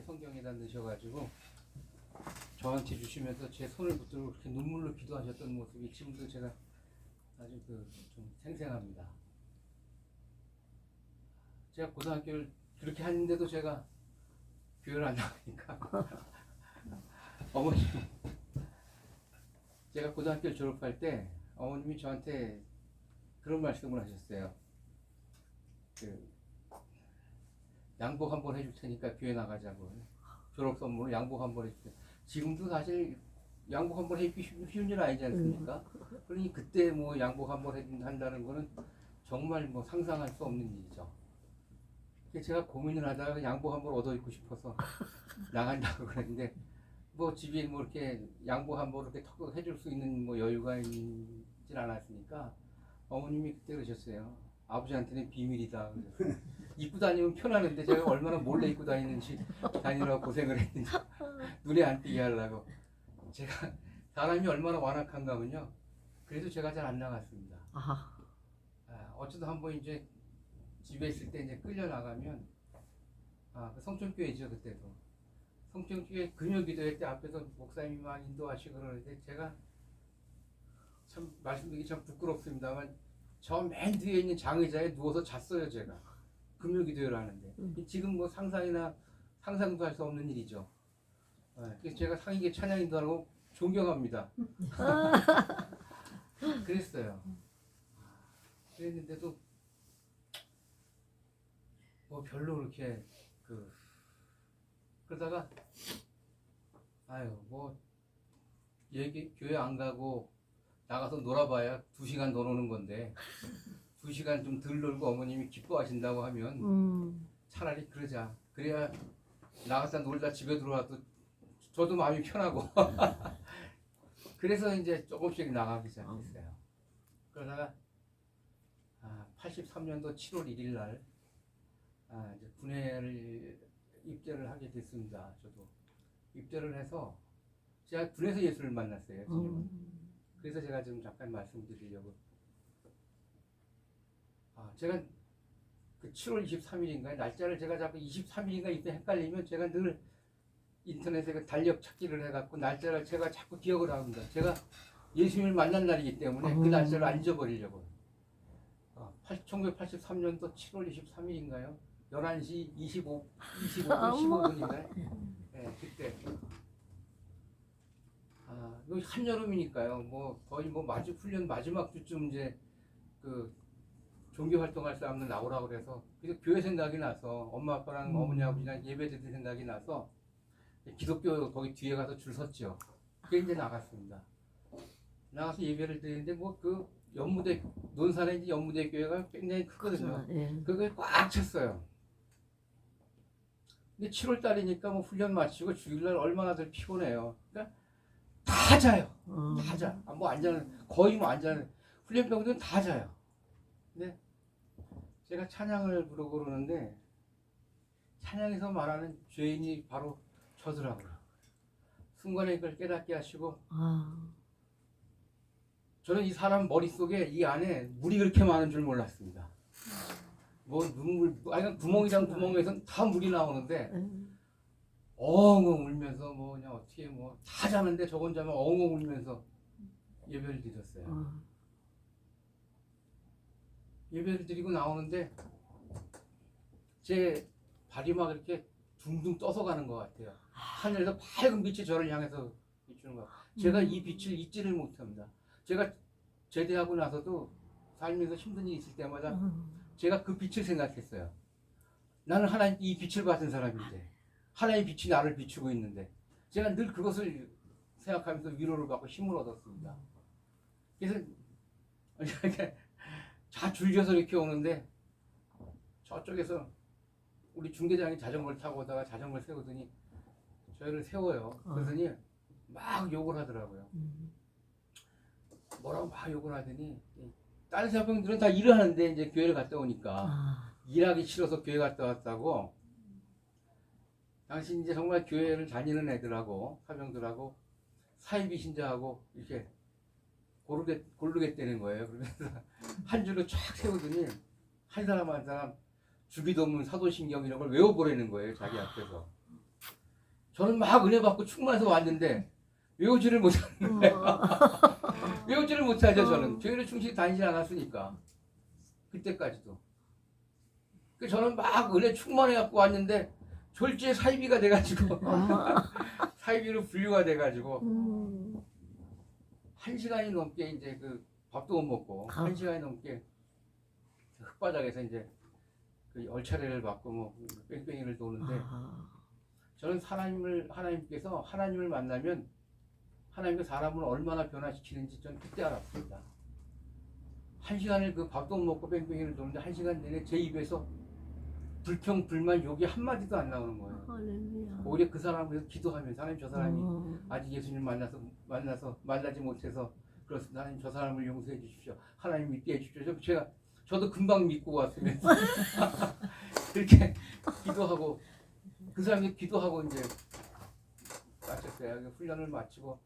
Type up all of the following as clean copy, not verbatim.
이렇게 성경에다 넣으셔가지고 저한테 주시면서 제 손을 붙들고 그렇게 눈물로 기도하셨던 모습이 지금도 제가 아주 좀 생생합니다. 제가 고등학교를 그렇게 하는데도 제가 교회를 안 나가니까 어머니, 제가 고등학교를 졸업할 때 어머님이 저한테 그런 말씀을 하셨어요. 양복 한번 해줄 테니까 교회 나가자고. 졸업 선물로 양복 한번 해줄 테. 지금도 사실 양복 한번 해주기 쉬운 일 아니지 않습니까? 그러니 그때 뭐 양복 한번 한다는 거는 정말 뭐 상상할 수 없는 일이죠. 제가 고민을 하다가 양복 한번 얻어 입고 싶어서 나간다고 그랬는데 뭐 집에 뭐 이렇게 양복 한번 이렇게 턱 해줄 수 있는 뭐 여유가 있진 않았으니까 어머님이 그때 그러셨어요. 아버지한테는 비밀이다. 입고 다니면 편하는데 제가 얼마나 몰래 입고 다니느라고 고생을 했는지 눈에 안 띄게 하려고. 제가 사람이 얼마나 완악한가 하면요. 그래도 제가 잘 안 나갔습니다. 어쩌다 한번 이제 집에 있을 때 이제 끌려 나가면 그 성촌교회죠 그때도. 성촌교회 금요기도회 때 앞에서 목사님이 막 인도하시고 그러는데 제가 참 말씀드리기 참 부끄럽습니다만 저 맨 뒤에 있는 장의자에 누워서 잤어요 제가. 금요기도회를 하는데 지금 뭐 상상도 할 수 없는 일이죠. 그래서 제가 상익의 찬양인도하고 존경합니다. 그랬어요. 그랬는데도 뭐 별로 그렇게 그러다가 뭐 교회 안 가고 나가서 놀아봐야 2시간 더 노는 건데 2시간 좀 덜 놀고 어머님이 기뻐하신다고 하면 차라리 그러자. 그래야 나가서 놀다 집에 들어와도 저도 마음이 편하고 그래서 이제 조금씩 나가기 시작했어요. 그러다가 83년도 7월 1일 날 이제 군회를 입대를 하게 됐습니다. 저도 입대를 해서 제가 군에서 예수를 만났어요. 그래서 제가 좀 잠깐 말씀드리려고. 제가 그 7월 23일인가요? 날짜를 제가 자꾸 23일인가 이때 헷갈리면 제가 늘 인터넷에 그 달력 찾기를 해갖고 날짜를 제가 자꾸 기억을 합니다. 제가 예수님을 만난 날이기 때문에 그 날짜를 안 잊어버리려고. 1983년도 7월 23일인가요? 11시 25분 15분인가요? 네, 그때. 한여름이니까요. 뭐 거의 뭐 훈련 마지막 주쯤 이제 종교 활동할 사람들 나오라고 그래서 그래서 교회 생각이 나서 엄마 아빠랑 어머니 아버지랑 예배 드릴 생각이 나서 기독교 거기 뒤에 가서 줄 섰죠. 그게 이제 나갔습니다. 나가서 예배를 드리는데 뭐 연무대 논산에 이제 연무대 교회가 굉장히 크거든요. 그게 꽉 찼어요. 근데 7월 달이니까 뭐 훈련 마치고 주일날 얼마나들 피곤해요. 그러니까 다 자요. 다 자. 뭐 거의 뭐 안 자는 훈련병들은 다 자요. 근데 제가 찬양을 부르고 그러는데 찬양에서 말하는 죄인이 바로 저더라고요. 순간에 그걸 깨닫게 하시고 저는 이 사람 머릿속에 이 안에 물이 그렇게 많은 줄 몰랐습니다. 뭐 눈물, 구멍이랑 구멍에서 다 물이 나오는데 엉엉 울면서 뭐 그냥 어떻게 뭐 다 자는데 저 혼자만 엉엉 울면서 예배를 드렸어요. 예배를 드리고 나오는데 제 발이 막 이렇게 둥둥 떠서 가는 것 같아요. 하늘에서 밝은 빛이 저를 향해서 비추는 것 같아요. 제가 이 빛을 잊지를 못합니다. 제가 제대하고 나서도 살면서 힘든 일이 있을 때마다 제가 그 빛을 생각했어요. 나는 하나님 이 빛을 받은 사람인데 하나님 빛이 나를 비추고 있는데 제가 늘 그것을 생각하면서 위로를 받고 힘을 얻었습니다. 그래서 다 줄져서 이렇게 오는데 저쪽에서 우리 중대장이 자전거를 타고 오다가 자전거를 세우더니 저희를 세워요. 그러더니 막 욕을 하더라고요. 뭐라고 막 욕을 하더니 다른 사병들은 다 일을 하는데 이제 교회를 갔다 오니까 일하기 싫어서 교회 갔다 왔다고 당신 이제 정말 교회를 다니는 애들하고 사병들하고 사이비 신자하고 이렇게 고르겠다는 거예요. 그러면서 한 줄로 쫙 세우더니 한 사람 한 사람 주기도문 사도신경 이런 걸 외워보라는 거예요. 자기 앞에서. 저는 막 은혜 받고 충만해서 왔는데 외우지를 못하는 거예요. 외우지를 못하죠. 저는 교회를 충실히 다니지 않았으니까 그때까지도. 그 저는 막 은혜 충만해 갖고 왔는데 졸지에 사이비가 돼가지고 사이비로 분류가 돼가지고 1시간이 넘게 이제 그 밥도 못 먹고 1시간이 넘게 흙바닥에서 이제 그 얼차례를 받고 뭐 뺑뺑이를 도는데 저는 하나님께서 하나님을 만나면 하나님께 사람을 얼마나 변화시키는지 저는 그때 알았습니다. 1시간을 그 밥도 못 먹고 뺑뺑이를 도는데 1시간 내내 제 입에서 불평, 불만, 욕이 한마디도 안 나오는 거예요. 할렐루야. 오히려 그 사람을 위해서 기도하면서 하나님 저 사람이 아직 예수님 만나지 못해서 그렇습니다. 하나님 저 사람을 용서해 주십시오. 하나님 믿게 해 주십시오. 저도 금방 믿고 왔으면서 그렇게 기도하고 그 사람이 기도하고 이제 마쳤어요. 훈련을 마치고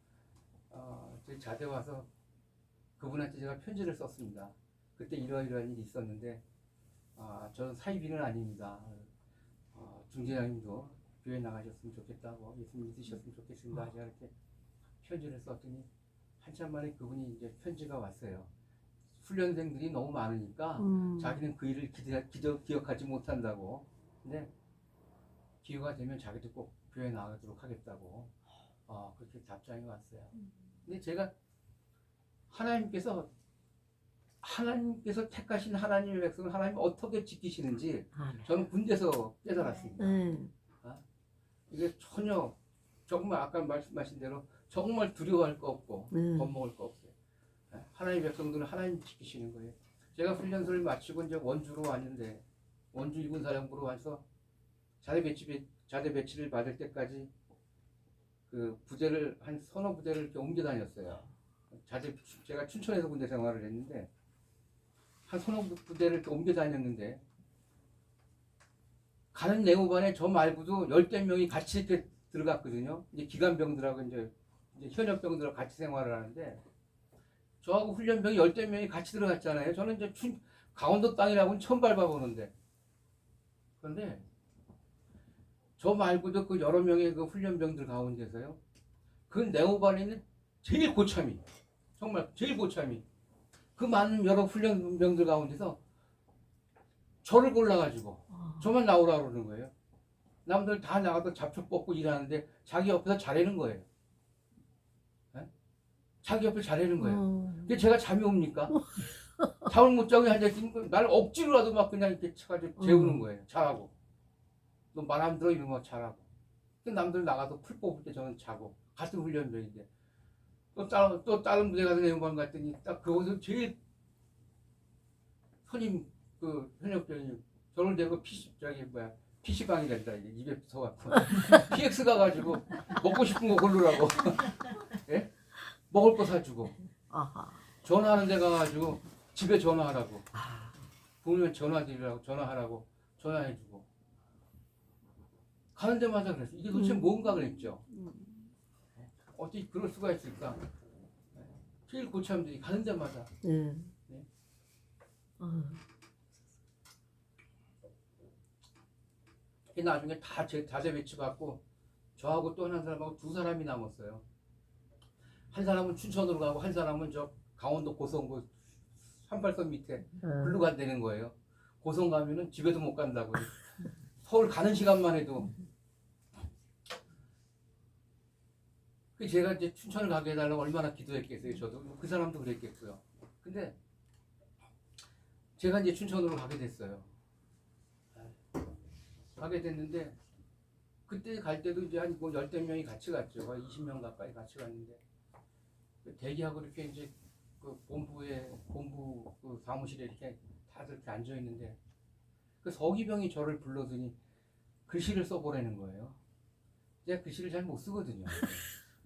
저희 자대 와서 그분한테 제가 편지를 썼습니다. 그때 이러이러한 일이 있었는데 저는 사이비는 아닙니다. 중재장님도 교회 나가셨으면 좋겠다고 예수님 믿으셨으면 좋겠습니다. 제가 이렇게 편지를 썼더니 한참 만에 그분이 이제 편지가 왔어요. 훈련생들이 너무 많으니까 자기는 그 일을 기억하지 못한다고. 근데 기회가 되면 자기도 꼭 교회 나가도록 하겠다고 그렇게 답장이 왔어요. 근데 제가 하나님께서 택하신 하나님의 백성을 하나님 어떻게 지키시는지 저는 군대에서 깨달았습니다. 이게 전혀 정말 아까 말씀하신 대로 정말 두려워할 거 없고 겁먹을 거 없어요. 하나님의 백성들은 하나님 지키시는 거예요. 제가 훈련소를 마치고 이제 원주로 왔는데 원주 이군사령부로 와서 자대 배치를 받을 때까지 그 부대를 한 서너 부대를 이렇게 옮겨 다녔어요. 제가 춘천에서 군대 생활을 했는데 한 서너 부대를 이렇게 옮겨 다녔는데 가는 내후반에 저 말고도 10대 명이 같이 이렇게 들어갔거든요. 이제 기관병들하고 이제 현역병들하고 같이 생활을 하는데 저하고 훈련병이 10대 명이 같이 들어갔잖아요. 저는 이제 강원도 땅이라고는 처음 밟아보는데 그런데 저 말고도 그 여러 명의 그 훈련병들 가운데서요. 그 내후반에 있는 제일 고참이 정말 제일 고참이 그 많은 여러 훈련병들 가운데서 저를 골라가지고 저만 나오라 그러는 거예요. 남들 다 나가서 잡초 뽑고 일하는데 자기 옆에서 자라는 거예요. 네? 자기 옆에 자라는 거예요. 근데 제가 잠이 옵니까? 잠을 못 자고 앉아있으니까 날 억지로라도 막 그냥 이렇게 쳐가지고 재우는 거예요. 자라고. 너 말 안 들어 이러면 자라고. 근데 남들 나가서 풀 뽑을 때 저는 자고 같은 훈련병인데 또 다른 부대 가서 내용관 갔더니 딱 그곳은 제일 선임 그 현역병이 저를 대고 PC방이 된다 이게 입에 붙어갖고 PX 가가지고 먹고 싶은 거 고르라고 예? 먹을 거 사주고 전화하는 데 가가지고 집에 전화하라고 부모님 전화드리라고 전화하라고 전화해주고 가는 데마다 그랬어. 이게 도대체 뭔가 그랬죠. 어떻게 그럴 수가 있을까? 제일 고참들이 가는 데마다. 네. 나중에 다 자재 배치 받고 저하고 또 한 사람하고 두 사람이 남았어요. 한 사람은 춘천으로 가고 한 사람은 저 강원도 고성 그 38선 밑에 글로 간다는 거예요. 고성 가면은 집에도 못 간다고. 서울 가는 시간만 해도. 제가 이제 춘천을 가게 해달라고 얼마나 기도했겠어요. 저도 그 사람도 그랬겠고요. 근데 제가 이제 춘천으로 가게 됐어요. 가게 됐는데 그때 갈 때도 이제 한 뭐 10대 명이 같이 갔죠. 20명 가까이 같이 갔는데 대기하고 이렇게 이제 그 본부 그 사무실에 이렇게 다들 이렇게 앉아 있는데 그 서기병이 저를 불러더니 글씨를 써보라는 거예요. 제가 글씨를 잘 못 쓰거든요.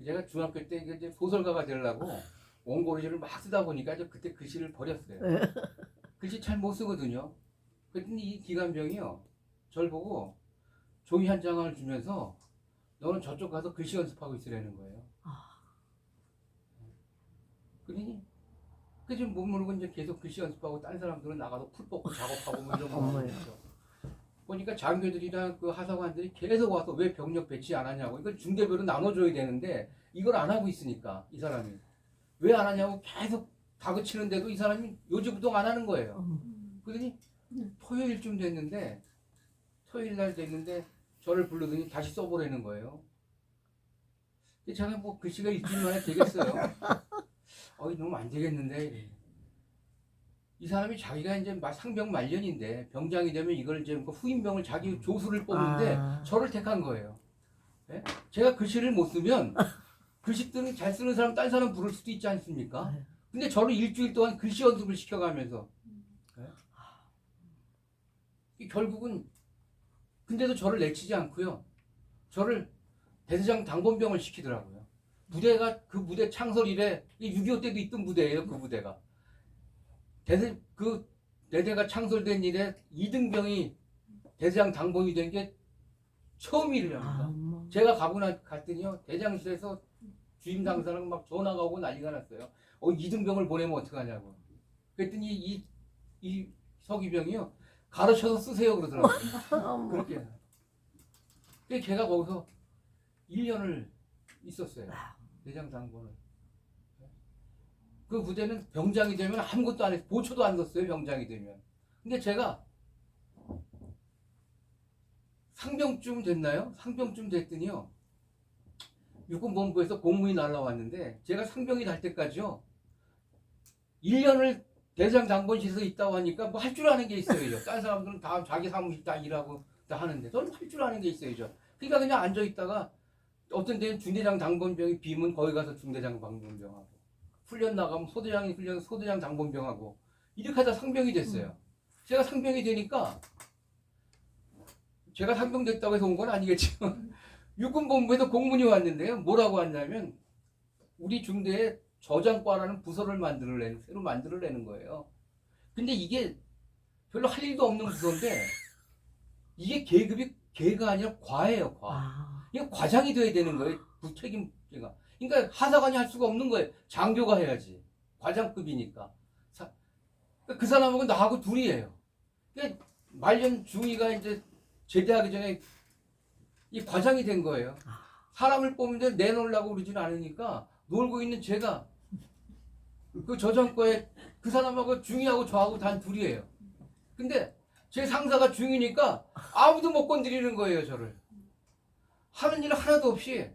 제가 중학교 때 이제 소설가가 되려고 원고리를 막 쓰다 보니까 그때 글씨를 버렸어요. 글씨 잘 못 쓰거든요. 그랬더니 이 기관병이요. 저를 보고 종이 한 장을 주면서 너는 저쪽 가서 글씨 연습하고 있으라는 거예요. 그러니 그 좀 못 모르고 이제 계속 글씨 연습하고 딴 사람들은 나가서 풀 뽑고 작업하고 뭐 이런 거 하고 있죠. 보니까 장교들이랑 그 하사관들이 계속 와서 왜 병력 배치 안 하냐고. 이걸 중대별로 나눠줘야 되는데 이걸 안 하고 있으니까 이 사람이 왜 안 하냐고 계속 다그치는데도 이 사람이 요지부동 안 하는 거예요. 그러더니 토요일쯤 됐는데 토요일 날 됐는데 저를 부르더니 다시 써보라는 거예요. 제가 뭐 글씨가 일주일 만에 되겠어요. 너무 안 되겠는데. 이 사람이 자기가 이제 상병 말년인데 병장이 되면 이걸 이제 후임병을 자기 조수를 뽑는데 저를 택한 거예요. 네? 제가 글씨를 못 쓰면 글씨 잘 쓰는 사람 딴 사람 부를 수도 있지 않습니까? 근데 저를 일주일 동안 글씨 연습을 시켜가면서 결국은 근데도 저를 내치지 않고요. 저를 대대장 당번병을 시키더라고요. 부대가 그 무대 창설 이래 6.25 때도 있던 부대예요. 그 부대가. 대대가 창설된 이래 2등병이 대대장 당번이 된 게 처음이랍니다. 제가 갔더니요. 대장실에서 주임 당사랑 막 전화가 오고 난리가 났어요. 2등병을 보내면 어떡하냐고. 그랬더니 이 서기병이요. 가르쳐서 쓰세요 그러더라고요. 그렇게. 근데 걔가 거기서 1년을 있었어요. 대장 당번을. 그 부대는 병장이 되면 아무것도 안 했어요. 보초도 안 뒀어요. 병장이 되면. 근데 제가 상병쯤 됐나요? 상병쯤 됐더니요. 육군본부에서 공문이 날라왔는데 제가 상병이 될 때까지요. 1년을 대장 당번실에서 있다고 하니까 뭐 할 줄 아는 게 있어야죠. 다른 사람들은 다 자기 사무실 다 일하고 다 하는데 저는 할 줄 아는 게 있어야죠. 그러니까 그냥 앉아 있다가 어떤 데는 중대장 당번병이 비면 거기 가서 중대장 당번병하고 훈련 나가면 소대장이 훈련 소대장 당번병하고 이렇게 하다 상병이 됐어요. 제가 상병이 되니까 제가 상병 됐다고 해서 온 건 아니겠지만 육군본부에서 공문이 왔는데요. 뭐라고 왔냐면 우리 중대에 저장과라는 부서를 새로 만들어내는 거예요. 근데 이게 별로 할 일도 없는 부서인데 이게 계급이 계가 아니라 과예요. 과. 이거 과장이 돼야 되는 거예요. 부책임제가. 그러니까 하사관이 할 수가 없는 거예요. 장교가 해야지. 과장급이니까. 그 사람하고 나하고 둘이에요. 그러니까 말년 중위가 이제 제대하기 전에 이 과장이 된 거예요. 사람을 뽑는데 내놓으려고 그러지는 않으니까 놀고 있는 제가 그 저장과에 그 사람하고 중위하고 저하고 단 둘이에요. 근데 제 상사가 중위니까 아무도 못 건드리는 거예요. 저를. 하는 일 하나도 없이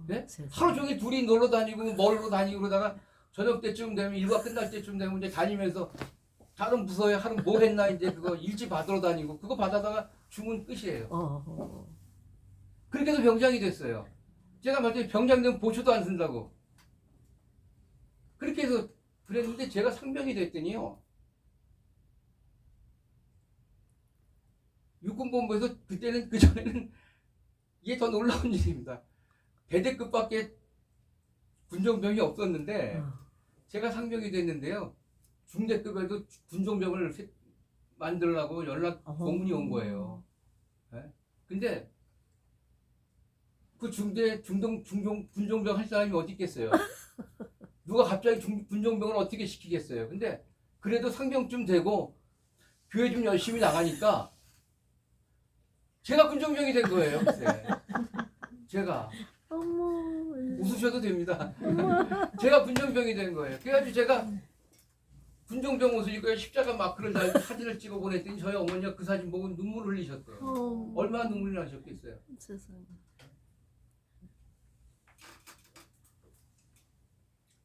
네? 하루 종일 둘이 놀러 다니고 멀러 다니고 그러다가 저녁 때쯤 되면 일과 끝날 때쯤 되면 이제 다니면서 다른 부서에 하루 뭐 했나 이제 그거 일지 받으러 다니고 그거 받아다가 주문 끝이에요. 그렇게 해서 병장이 됐어요. 제가 말했더니 병장 되면 보초도 안 쓴다고. 그렇게 해서 그랬는데 제가 상병이 됐더니요. 육군본부에서 그때는 그전에는 이게 더 놀라운 일입니다. 대대급밖에 군종병이 없었는데 제가 상병이 됐는데요. 중대급에도 군종병을 만들라고 연락 공문이 온 거예요. 네? 근데 그 군종병 할 사람이 어디 있겠어요? 누가 갑자기 군종병을 어떻게 시키겠어요? 근데 그래도 상병쯤 되고 교회 좀 열심히 나가니까 제가 군종병이 된 거예요. 그때. 제가 웃으셔도 됩니다. 제가 군종병이 된 거예요. 그래가지고 제가 군종병 옷을 입고 십자가 마크를 달고 사진을 찍어 보냈더니 저희 어머니가 그 사진 보고 눈물 흘리셨대요. 얼마나 눈물이 나셨겠어요. 세상에.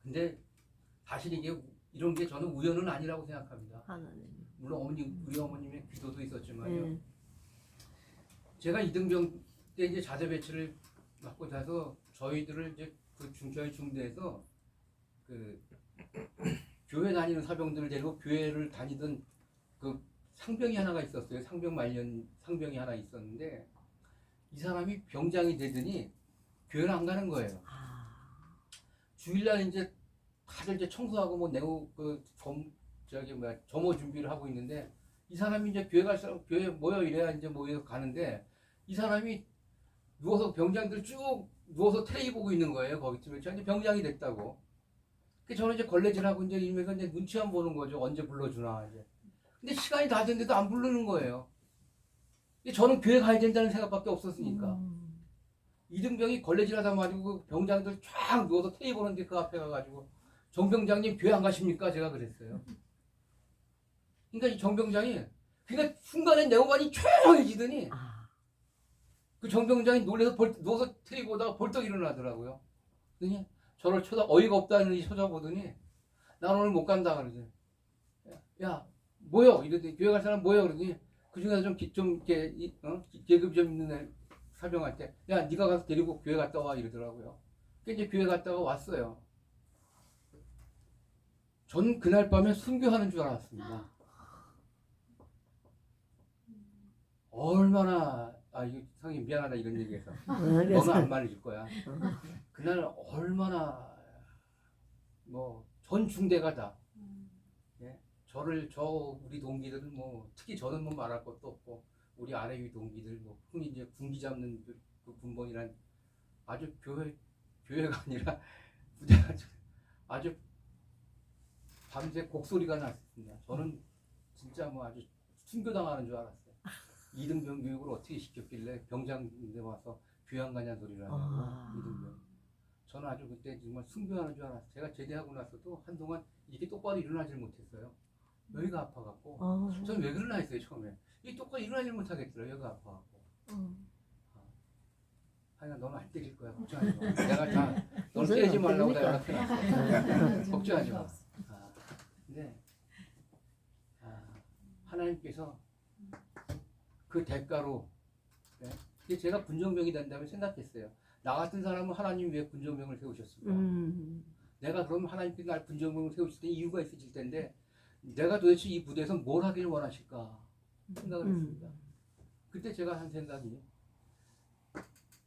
근데 사실 이게 이런 게 저는 우연은 아니라고 생각합니다. 하나님. 물론 우리 어머님의 기도도 있었지만요. 제가 이등병 때 이제 자대 배치를 맡고 자서 저희들을 이제 저희 중대에서 그 교회 다니는 사병들을 데리고 교회를 다니던 그 상병이 하나가 있었어요. 상병 말년 상병이 하나 있었는데 이 사람이 병장이 되더니 교회를 안 가는 거예요. 주일날 이제 다들 이제 청소하고 뭐 점호 준비를 하고 있는데 이 사람이 이제 교회 모여 이래야 이제 모여 가는데 이 사람이 누워서 병장들 쭉 누워서 텔레비 보고 있는 거예요. 거기쯤에 제가 이제 병장이 됐다고. 그 저는 이제 걸레질하고 이제 이러면서 이제 눈치 안 보는 거죠. 언제 불러주나 이제. 근데 시간이 다 됐는데도 안 부르는 거예요. 저는 교회 가야 된다는 생각밖에 없었으니까. 이등병이 걸레질하다 말이고 그 병장들 쫙 누워서 테이블 보는데 그 앞에 가가지고 정병장님 교회 안 가십니까? 제가 그랬어요. 그러니까 이 정병장이 그러니까 순간에 내고만이 조용해지더니 그 정병장이 놀래서 누워서 테이블 보다가 벌떡 일어나더라고요. 그러니 저를 어이가 없다는 이 쳐다보더니 난 오늘 못 간다 그러지. 야 뭐요? 이러더니 교회 갈 사람 뭐요? 그러더니 그 중에서 좀 이렇게 계급이 좀 있는 애 설명할 때, 야, 네가 가서 데리고 교회 갔다 와 이러더라고요. 그래서 이제 교회 갔다가 왔어요. 전 그날 밤에 순교하는 줄 알았습니다. 얼마나 이거 상이 미안하다 이런 얘기해서 너는 안 말해줄 거야. 그날 얼마나 뭐 전 중대가 다 예? 우리 동기들은 뭐 특히 저는 뭐 말할 것도 없고 우리 아래 위 동기들 뭐 흔히 이제 군기 잡는 그 군번이란 아주 교회가 아니라 부대가 아주 밤새 곡소리가 났습니다. 저는 진짜 뭐 아주 순교당하는 줄 알았어요. 이등병 교육을 어떻게 시켰길래 병장인데 와서 교양 가냐 소리를 하냐고 이등병. 저는 아주 그때 정말 순교하는 줄 알았어요. 제가 제대하고 나서도 한동안 이렇게 똑바로 일어나질 못했어요. 여기가 아파갖고. 저는 왜 그러나 했어요 처음에. 이 똑바로 일어나질 못하겠더라고요. 여기가 아파갖고. 하여간 너는 안 때릴 거야. 걱정하지 마. 내가 다 너는 때리지 말라고 내가 연락해놨어. 걱정하지 마. 근데 하나님께서 그 대가로 네? 제가 군정병이 된다면 생각했어요. 나 같은 사람은 하나님 왜 군정병을 세우셨을까? 내가 그러면 하나님께서 날 군정병을 세우실 때 이유가 있으실 텐데 내가 도대체 이 부대에서 뭘 하기를 원하실까 생각을 했습니다. 그때 제가 한 생각이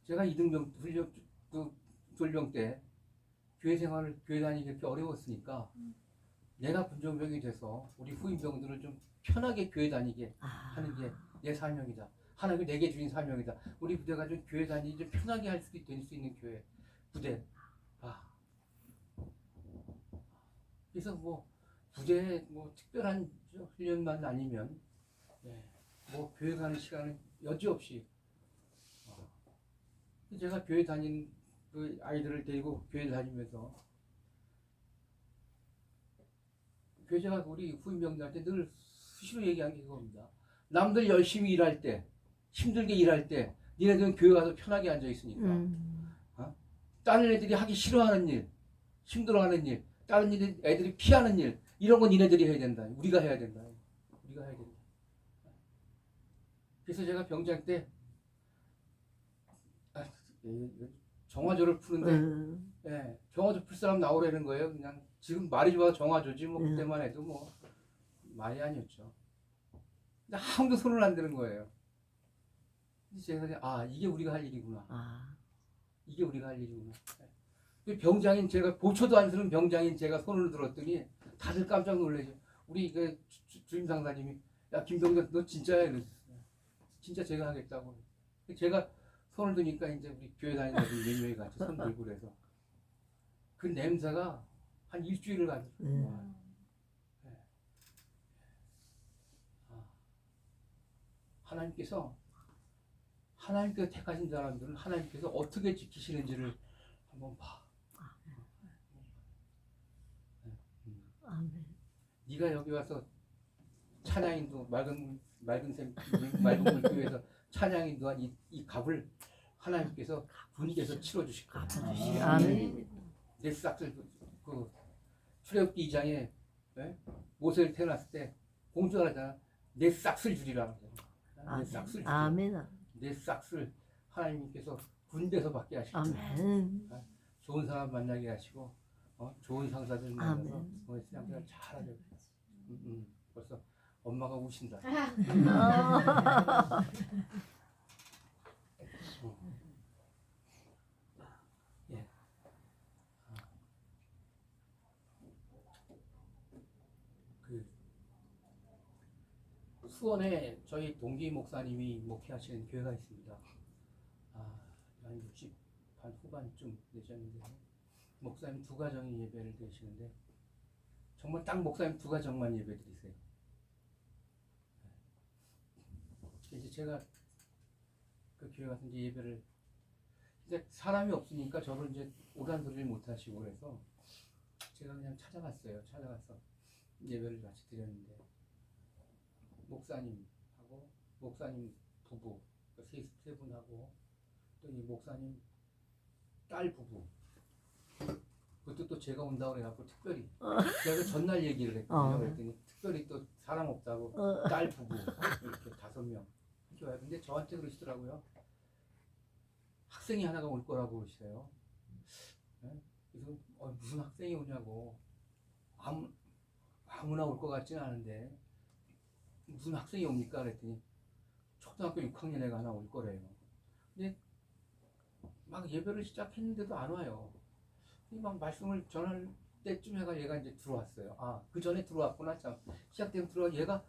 제가 이등병 훈련 때 교회 다니기 그렇게 어려웠으니까 내가 군정병이 돼서 우리 후임병들을 좀 편하게 교회 다니게 하는 게 내 사명이다. 하나님이 내게 주신 사명이다. 우리 부대가 좀 교회 다니기 좀 편하게 할 수 있는 교회 부대. 그래서 뭐 부대에 뭐 특별한 훈련만 아니면 뭐 교회 가는 시간은 여지없이 제가 교회 다닌 그 아이들을 데리고 교회 다니면서 교회가 우리 후임병들한테 늘 수시로 얘기한 게 그겁니다. 남들 열심히 일할 때 힘들게 일할 때 니네들은 교회 가서 편하게 앉아 있으니까 다른 애들이 하기 싫어하는 일 힘들어하는 일 다른 애들이 피하는 일 이런 건 니네들이 해야 된다. 우리가 해야 된다. 우리가 해야 된다. 그래서 제가 병장 때 정화조를 푸는데 정화조 풀 사람 나오라는 거예요. 그냥 지금 말이 좋아서 정화조지 뭐 그때만 해도 뭐 말이 아니었죠. 근데 아무도 손을 안 드는 거예요. 제가 이게 우리가 할 일이구나. 이게 우리가 할 일이구나. 병장인 제가 보초도 안 쓰는 병장인 제가 손을 들었더니 다들 깜짝 놀라죠. 우리 그 주임 상사님이 야 김병장 너 진짜야 이러셨어요. 진짜 제가 하겠다고. 제가 손을 드니까 이제 우리 교회 다니는 애들 몇 명이 같이 손 들고 그래서 그 냄새가 한 일주일을 가지고 하나님께서 택하신 사람들은 하나님께서 어떻게 지키시는지를 한번 봐. 네가 여기 와서 찬양인도 맑은 물교회에서 찬양인도 한 이 값을 하나님께서 분께서 치러주실 거야. 내 싹을 그 출애굽기 2장에 모세를 태어났을 때 공주하잖아. 내 싹을 주리라. 내 싹을 주리라. 내 싹을 하나님께서 군대에서 받게 하시고 좋은 사람 만나게 하시고 좋은 상사들 만나서 신앙생활 잘하게. 벌써 엄마가 우신다. 수원에 저희 동기 목사님이 목회하시는 교회가 있습니다. 한 60 반 후반쯤 되셨는데 목사님 두 가정이 예배를 드리시는데 정말 딱 목사님 두 가정만 예배 드리세요. 이제 제가 그 교회 가서 이제 예배를 이제 사람이 없으니까 저를 이제 오란 소리를 못 하시고 그래서 제가 그냥 찾아갔어요. 찾아가서 예배를 같이 드렸는데 목사님하고 목사님 부부 세 분하고 또 이 목사님 딸 부부 그것도 또 제가 온다고 그래갖고 특별히 제가 전날 얘기를 했거든요. 그랬더니 특별히 또 사람 없다고 딸 부부 이렇게 5명 이렇게 와요. 근데 저한테 그러시더라고요. 학생이 하나가 올 거라고 그러시어요. 네? 그래서 무슨 학생이 오냐고 아무나 올 것 같지는 않은데 무슨 학생이 옵니까? 그랬더니 초등학교 6학년 애가 하나 올 거래요. 근데 막 예배를 시작했는데도 안 와요. 막 말씀을 전할 때쯤 얘가 이제 들어왔어요. 아, 그 전에 들어왔구나. 참 시작되면 들어와. 얘가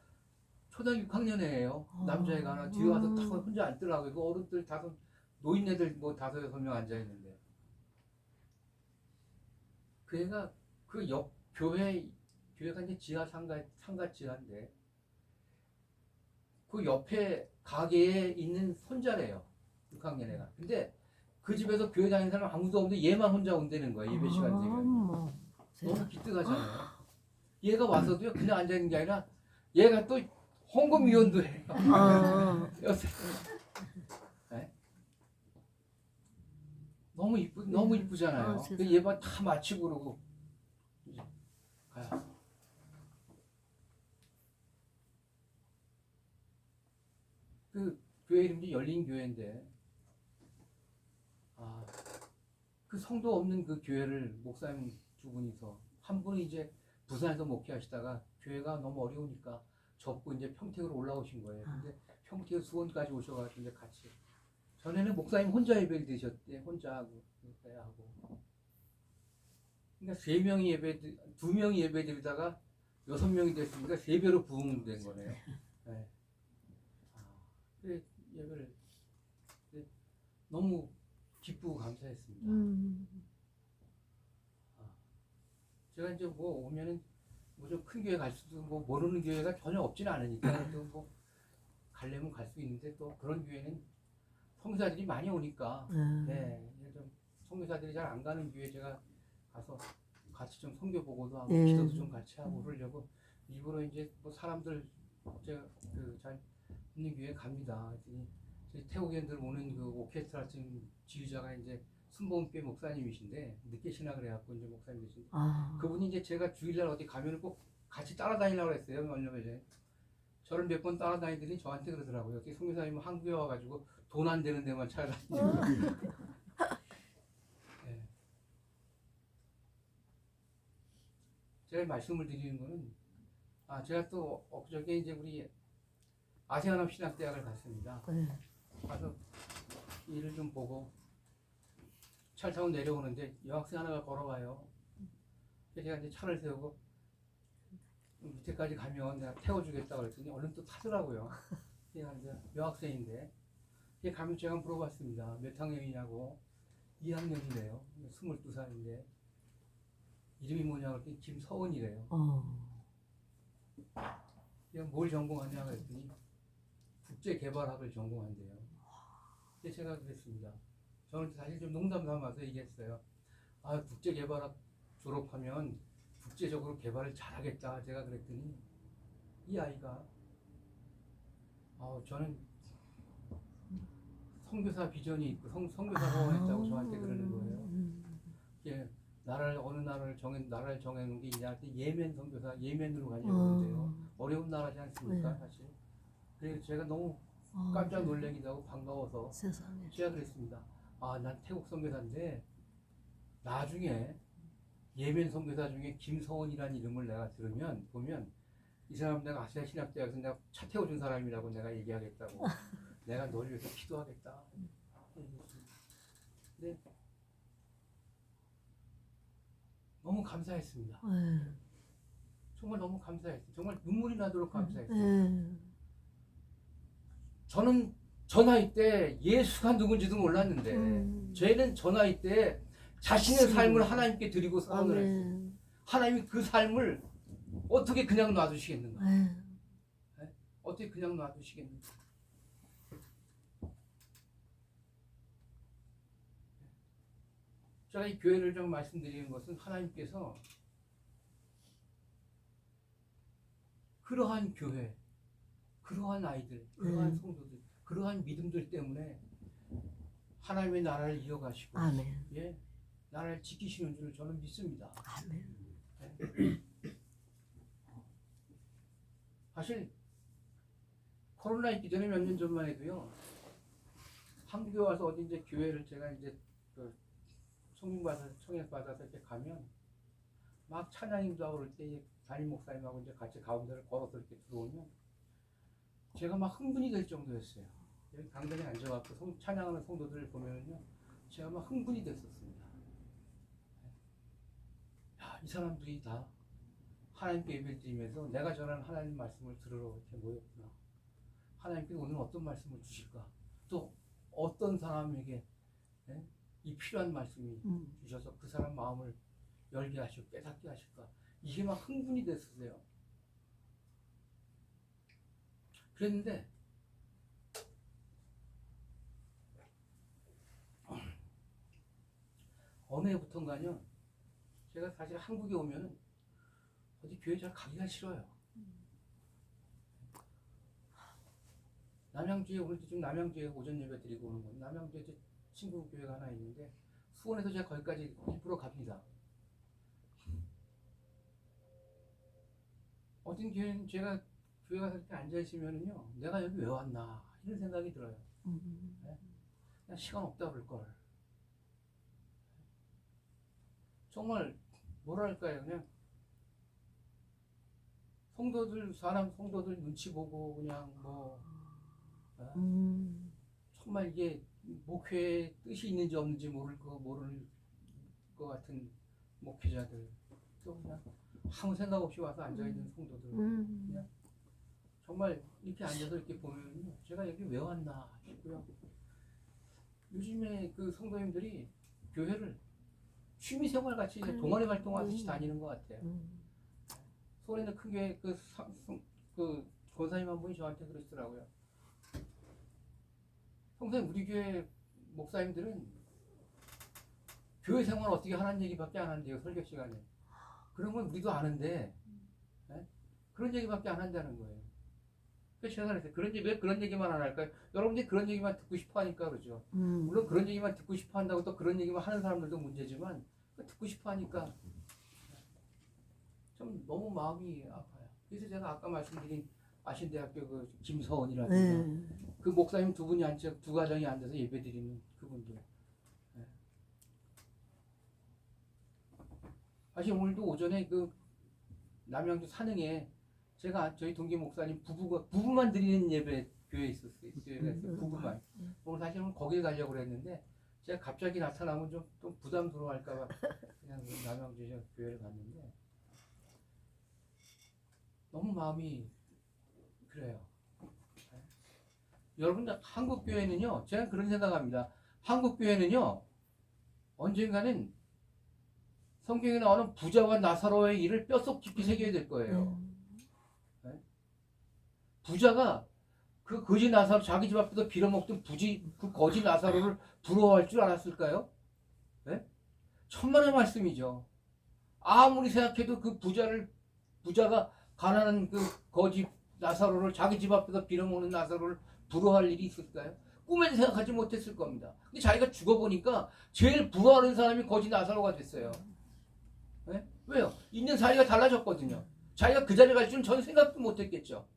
초등학교 6학년 애예요. 남자애가 하나 뒤에 와서 딱 혼자 앉더라고요. 그 어른들 노인네들 뭐 5-6명 앉아 있는데 그 애가 그 옆 교회가 이제 지하 상가 지하인데 그 옆에 가게에 있는 손자래요. 6학년 애가. 근데 그 집에서 교회 다니는 사람 아무도 없는데 얘만 혼자 온다는 거야. 예배 시간 되면. 너무 기특하잖아요. 얘가 와서도요 그냥 앉아 있는 게 아니라 얘가 또 헌금위원도 해요. 네? 너무 이쁘잖아요. 얘만 다 마치고 그러고 이제 가요. 그 교회 이름이 열린교회인데 그 성도 없는 그 교회를 목사님 2분이서 한 분이 이제 부산에서 목회하시다가 교회가 너무 어려우니까 접고 이제 평택으로 올라오신 거예요. 근데 평택 수원까지 오셔가지고 이제 같이 전에는 목사님 혼자 예배를 드셨대. 혼자 하고 그러니까 2명이 예배 드리다가 6명이 됐으니까 3배로 부흥된 거네요. 네. 예배를 너무 기쁘고 감사했습니다. 제가 이제 뭐 오면은 뭐 좀 큰 교회 갈 수도 뭐 모르는 교회가 전혀 없지는 않으니까 또 뭐 가려면 갈 수 있는데 또 그런 교회는 선교사들이 많이 오니까 네, 좀 선교사들이 잘 안 가는 교회 제가 가서 같이 좀 선교 보고도 하고 기도도 좀 같이 하고 그러려고 일부러 이제 뭐 사람들 제가 그 잘 있는 교회 갑니다. 저희 태국인들 오는 그 오케스트라 팀 지휘자가 이제 순복음교회 목사님이신데 늦게 신학을 해갖고 이제 목사님 되신데 그분이 이제 제가 주일날 어디 가면은 꼭 같이 따라다니려고 했어요. 왜냐면 저를 몇 번 따라다니더니 저한테 그러더라고요. 어떻게 선교사님은 한국에 와가지고 돈 안 되는 데만 찾아다니냐고. 네. 제가 말씀을 드리는 거는 제가 또 엊그저께 이제 우리 아세아남 신학대학을 갔습니다. 가서 일을 좀 보고 차를 타고 내려오는데 여학생 하나가 걸어가요. 그래서 제가 이제 차를 세우고 밑에까지 가면 내가 태워주겠다고 그랬더니 얼른 또 타더라고요. 제가 이제 여학생인데 가면 제가 물어봤습니다. 몇 학년이냐고. 2학년이래요. 22살인데 이름이 뭐냐고 그랬더니 김서은이래요. 뭘 전공하냐고 그랬더니 국제개발학을 전공한대요. 근데 제가 그랬습니다. 저는 사실 좀 농담 삼아서 얘기했어요. 국제개발학 졸업하면 국제적으로 개발을 잘하겠다. 제가 그랬더니 이 아이가 저는 선교사 비전이 있고 선교사 소원했다고 저한테 그러는 거예요. 어느 나라를 정해놓은 게 있냐 할 때 예멘 선교사 예멘으로 가려고 하는데요. 어려운 나라지 않습니까 사실. 그래서 제가 너무 깜짝 놀래기도 하고 반가워서 제가 그랬습니다. 난 태국 선교사인데 나중에 예멘 선교사 중에 김서원이라는 이름을 내가 보면 이 사람 내가 아시아 신학대학에서 내가 차 태워준 사람이라고 내가 얘기하겠다고 내가 너를 위해서 기도하겠다. 근데 너무 감사했습니다. 정말 너무 감사했어요. 정말 눈물이 나도록 감사했어요. 저는 저 나이 때 예수가 누군지도 몰랐는데 쟤는 저 나이 때 자신의 삶을 하나님께 드리고 선언을 했어요. 하나님이 그 삶을 어떻게 그냥 놔두시겠는가? 네? 어떻게 그냥 놔두시겠는가? 제가 이 교회를 좀 말씀드리는 것은 하나님께서 그러한 교회, 그러한 아이들, 그러한 성도들, 그러한 믿음들 때문에 하나님의 나라를 이어가시고 아멘. 예, 나라를 지키시는 줄 저는 믿습니다. 아멘. 사실 코로나 있기 전에 몇 년 전만 해도요, 한국에 와서 어디 이제 교회를 제가 이제 그 성령 받아서 청약 받아서 이렇게 가면 막 찬양 인도하고 그럴 때 담임 목사님하고 이제 같이 가운데를 걸어서 이렇게 들어오면 제가 막 흥분이 될 정도였어요. 여기 강단에 앉아갖고 찬양하는 성도들을 보면요, 제가 막 흥분이 됐었습니다. 야, 이 사람들이 다 하나님께 예배를 드리면서 내가 전하는 하나님 말씀을 들으러 이렇게 모였구나. 하나님께서 오늘 어떤 말씀을 주실까? 또 어떤 사람에게 이 필요한 말씀이 주셔서 그 사람 마음을 열게 하시고 깨닫게 하실까? 이게 막 흥분이 됐었어요. 그랬는데 어느 해부턴가요, 제가 사실 한국에 오면은 어디 교회 잘 가기가 싫어요. 남양주에 오늘도 지금 남양주에 오전 예배 드리고 오는 건 남양주에 친구 교회가 하나 있는데 수원에서 제가 거기까지 일부러 갑니다. 어떤 교회는 제가 교회 가서 이렇게 앉아 있으면은요, 내가 여기 왜 왔나 이런 생각이 들어요. 네? 그냥 시간 없다 그럴 걸. 정말 뭐랄까요, 그냥 성도들 눈치 보고 그냥 뭐 정말 이게 목회의 뜻이 있는지 없는지 모르는 것 같은 목회자들, 또 그냥 아무 생각 없이 와서 앉아 있는 성도들, 그냥 정말 이렇게 앉아서 이렇게 보면요, 제가 여기 왜 왔나 싶고요. 요즘에 그 성도님들이 교회를 취미생활 같이 동아리 활동하듯이 다니는 것 같아요. 소원에 큰 교회 그 권사님 한 분이 저한테 그러시더라고요. 평소에 우리 교회 목사님들은 교회 생활 어떻게 하는 얘기밖에 안 한대요, 설교 시간에. 그런 건 우리도 아는데 그런 얘기밖에 안 한다는 거예요. 그래서 제가 그랬어요. 왜 그런 얘기만 안 할까요? 여러분들이 그런 얘기만 듣고 싶어 하니까 그러죠. 물론 그런 얘기만 듣고 싶어 한다고 또 그런 얘기만 하는 사람들도 문제지만 듣고 싶어 하니까 좀 너무 마음이 아파요. 그래서 제가 아까 말씀드린 아신대학교 그 김서원이라든가 그 목사님 두 가정이 앉아서 예배드리는 그분들. 사실 오늘도 오전에 그 남양주 산흥에 제가 저희 동기 목사님 부부만 드리는 예배 교회에 있었어요. 부부만. 오늘 사실은 거길 가려고 그랬는데 제가 갑자기 나타나면 좀 부담스러워할까봐 그냥 남양주 교회를 갔는데 너무 마음이 그래요. 여러분들 한국 교회는요, 제가 그런 생각합니다. 한국 교회는요, 언젠가는 성경에 나오는 부자와 나사로의 일을 뼛속 깊이 새겨야 될 거예요. 부자가 그 거지 나사로 자기 집 앞에서 빌어먹던 그 거지 나사로를 부러워할 줄 알았을까요? 네? 천만의 말씀이죠. 아무리 생각해도 그 부자가 가난한 그 거지 나사로를 자기 집 앞에서 빌어먹는 나사로를 부러워할 일이 있을까요? 꿈에도 생각하지 못했을 겁니다. 근데 자기가 죽어보니까 제일 부러워하는 사람이 거지 나사로가 됐어요. 네? 왜요? 있는 사이가 달라졌거든요. 자기가 그 자리에 갈 줄은 전혀 생각도 못했겠죠.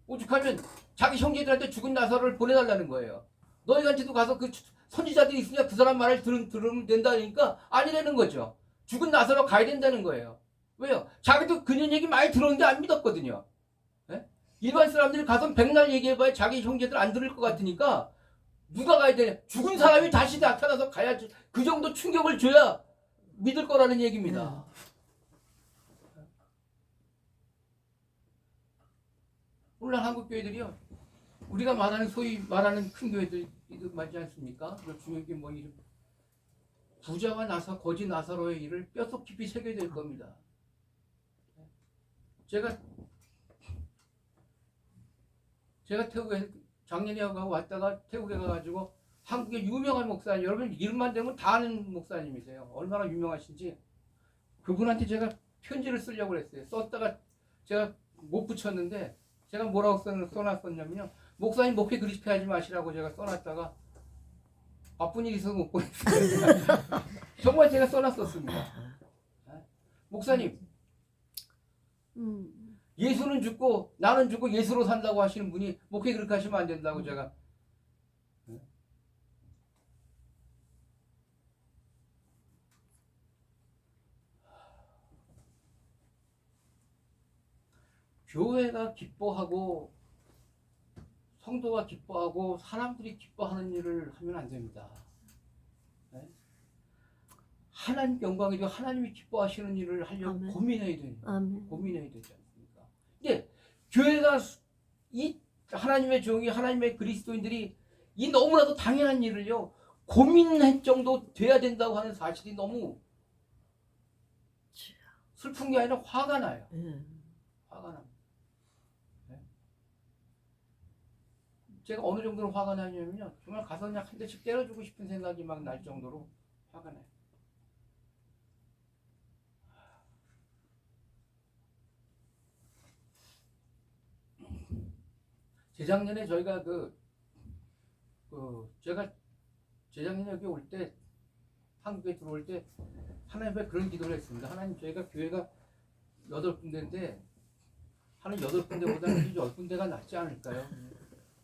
오죽하면 자기 형제들한테 죽은 나사로를 보내달라는 거예요. 너희한테도 가서 그 선지자들이 있으니까 그 사람 말을 들으면 된다니까 아니라는 거죠. 죽은 나사로 가야 된다는 거예요. 왜요? 자기도 그년 얘기 많이 들었는데 안 믿었거든요. 네? 일반 사람들이 가서 백날 얘기해봐야 자기 형제들 안 들을 것 같으니까 누가 가야 되냐? 죽은 사람이 다시 나타나서 가야지. 그 정도 충격을 줘야 믿을 거라는 얘기입니다. 오늘날 한국 교회들이요, 우리가 소위 말하는 큰 교회들 맞지 않습니까? 중요한 뭐 이름 부자와 거지 나사로의 일을 뼛속 깊이 새겨야 될 겁니다. 제가 태국에 작년에 가고 왔다가 태국에 가가지고 한국의 유명한 목사님, 여러분 이름만 대면 다 아는 목사님이세요. 얼마나 유명하신지. 그분한테 제가 편지를 쓰려고 그랬어요. 썼다가 제가 못 붙였는데 제가 뭐라고 써놨었냐면요. 목사님 목회 그렇게 하지 마시라고 제가 써놨다가 바쁜 일이 있어서 못 보냈어요. 정말 제가 써놨었습니다. 목사님, 예수는 죽고 나는 죽고 예수로 산다고 하시는 분이 목회 그렇게 하시면 안 된다고 제가. 교회가 기뻐하고 성도가 기뻐하고 사람들이 기뻐하는 일을 하면 안 됩니다. 네? 하나님 영광이고 하나님이 기뻐하시는 일을 하려고 아멘. 고민해야 됩니다. 아멘. 고민해야 되지 않습니까? 근데 교회가 이 하나님의 종이 하나님의 그리스도인들이 이 너무나도 당연한 일을요 고민할 정도 돼야 된다고 하는 사실이 너무 슬픈 게 아니라 화가 나요. 화가 납니다. 네? 제가 어느 정도로 화가 나냐면요 정말 가서 그냥 한 대씩 때려주고 싶은 생각이 막 날 정도로 화가 나요. 재작년에 저희가 제가 재작년에 여기 올 때 한국에 들어올 때 하나님 앞에 그런 기도를 했습니다. 하나님 저희가 교회가 8군데인데 하는 8군데보다는 10군데가 낫지 않을까요?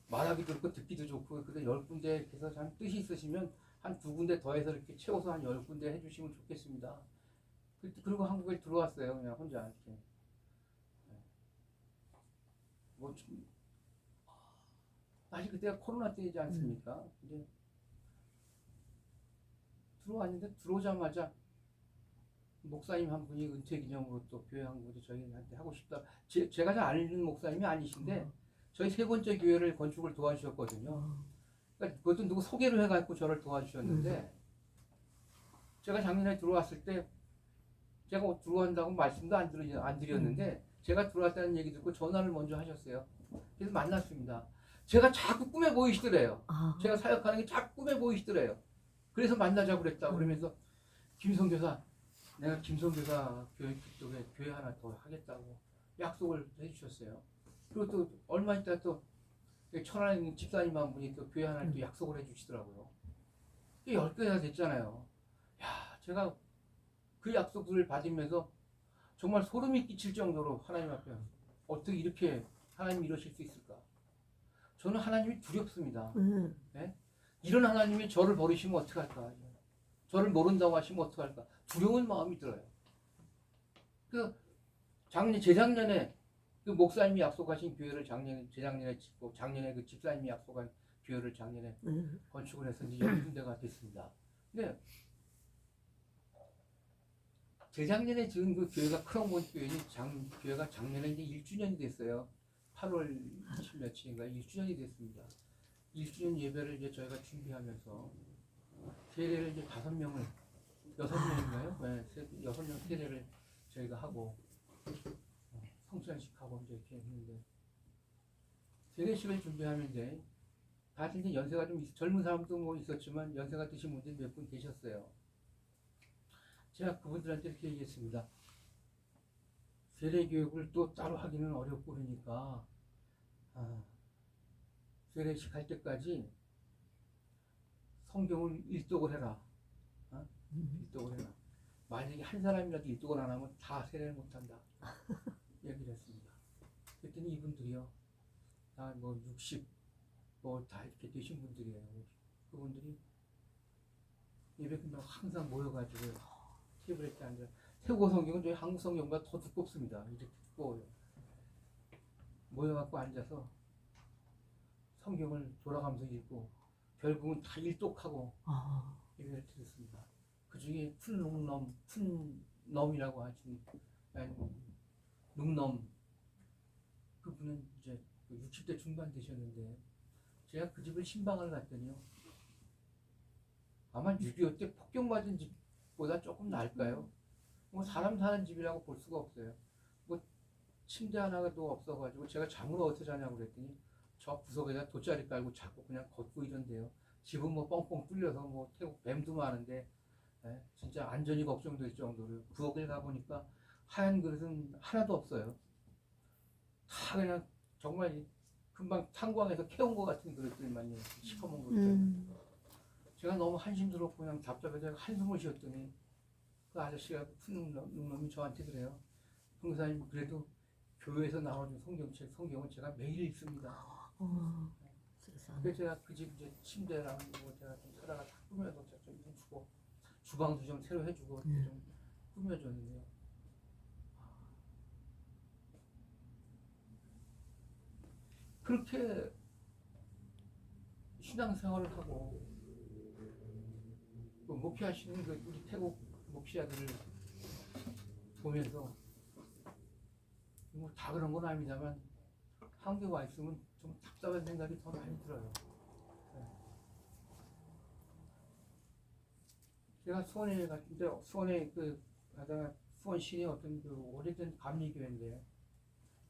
말하기도 좋고 듣기도 좋고 근데 10군데 이렇게 해서 참 뜻이 있으시면 한 2군데 더해서 이렇게 채워서 한 10군데 해주시면 좋겠습니다. 그리고 한국에 들어왔어요. 그냥 혼자 이렇게. 뭐 사실 그때가 코로나 때이지 않습니까? 근데 들어왔는데 들어오자마자 목사님 한 분이 은퇴 기념으로 또 교회 한 분이 저희한테 하고 싶다. 제가 잘 아는 목사님이 아니신데 저희 3번째 교회를 건축을 도와주셨거든요. 그러니까 그것도 누구 소개를 해갖고 저를 도와주셨는데 제가 작년에 들어왔을 때 제가 들어간다고 말씀도 안 드렸는데 제가 들어왔다는 얘기 듣고 전화를 먼저 하셨어요. 그래서 만났습니다. 제가 자꾸 꿈에 보이시더래요. 제가 사역하는 게 자꾸 꿈에 보이시더래요. 그래서 만나자고 그랬다고 그러면서 김성교사 내가 김성교사 교회 쪽에 교회 하나 더 하겠다고 약속을 해주셨어요. 그리고 또 얼마 있다 또 천안에 있는 집사님 한 분이 또 교회 하나 또 약속을 해주시더라고요. 10개가 됐잖아요. 야, 제가 그 약속을 받으면서 정말 소름이 끼칠 정도로 하나님 앞에 어떻게 이렇게 하나님이 이러실 수 있을까? 저는 하나님이 두렵습니다. 네? 이런 하나님이 저를 버리시면 어떡할까? 저를 모른다고 하시면 어떡할까? 두려운 마음이 들어요. 재작년에 그 목사님이 약속하신 교회를 재작년에 짓고 작년에 그 집사님이 약속한 교회를 작년에 건축을 해서 이제 10군데가 됐습니다. 근데 재작년에 지은 그 교회가 크롱본 교회가 작년에 이제 1주년이 됐어요. 8월 20 며칠인가 1주년이 됐습니다. 1주년 예배를 이제 저희가 준비하면서 세례를 이제 5명을 6명인가요? 네, 6명 세례를 저희가 하고 성찬식하고 이제 이렇게 했는데 세례식을 준비하면 이제 다들 이제 연세가 좀 젊은 사람도 뭐 있었지만 연세가 드신 분들이 몇 분 계셨어요. 제가 그분들한테 이렇게 얘기했습니다. 세례 교육을 또 따로 하기는 어렵고 그러니까 세례식 할 때까지 성경을 일독을 해라. 일독을 해라. 만약에 한 사람이라도 일독을 안 하면 다 세례를 못한다. 얘기를 했습니다. 그랬더니 이분들이요. 다 뭐 60, 뭐 다 이렇게 되신 분들이에요. 그분들이 예배 끝나고 항상 모여가지고 테이블에 이렇게 앉아. 태국어 성경은 저희 한국 성경보다 더 두껍습니다. 이렇게 두꺼워요. 모여갖고 앉아서 성경을 돌아가면서 읽고 결국은 다 일독하고 예배를 드렸습니다. 그 중에 푼넘이라고 하신 눅넘 그분은 이제 60대 중반 되셨는데 제가 그 집을 신방을 갔더니요. 아마 6.25 때 폭격맞은 집보다 조금 나을까요? 뭐 사람 사는 집이라고 볼 수가 없어요. 뭐 침대 하나도 없어가지고 제가 잠을 어디서 자냐고 그랬더니 저 구석에다 돗자리 깔고 자꾸 그냥 걷고 이런데요. 집은 뭐 뻥뻥 뚫려서 뭐 태국 뱀도 많은데 예, 진짜 안전이 걱정될 정도로 부엌에 가보니까 하얀 그릇은 하나도 없어요. 다 그냥 정말 금방 탄광에서 캐온 것 같은 그릇들만 시커먼 그릇들. 제가 너무 한심스럽고 그냥 답답해서 한숨을 쉬었더니 그 아저씨가 큰 놈이 저한테 그래요. 형사님 그래도 교회에서 나오는 성경책 성경은 제가 매일 읽습니다. 세상에. 그래서 제가 그 집 이제 침대랑 뭐 제가 좀 사다가 다 꾸며서 좀 해주고 주방도 좀 새로 해주고 좀 꾸며줬는데요. 그렇게 신앙생활을 하고 또 목회하시는 그 우리 태국 목시아들을 보면서 뭐 다 그런 건 아닙니다만 한국에 와 있으면 좀 답답한 생각이 더 많이 들어요. 네. 제가 수원에 갔는데 수원에 그 가다가 수원 시내 어떤 그 오래된 감리교회인데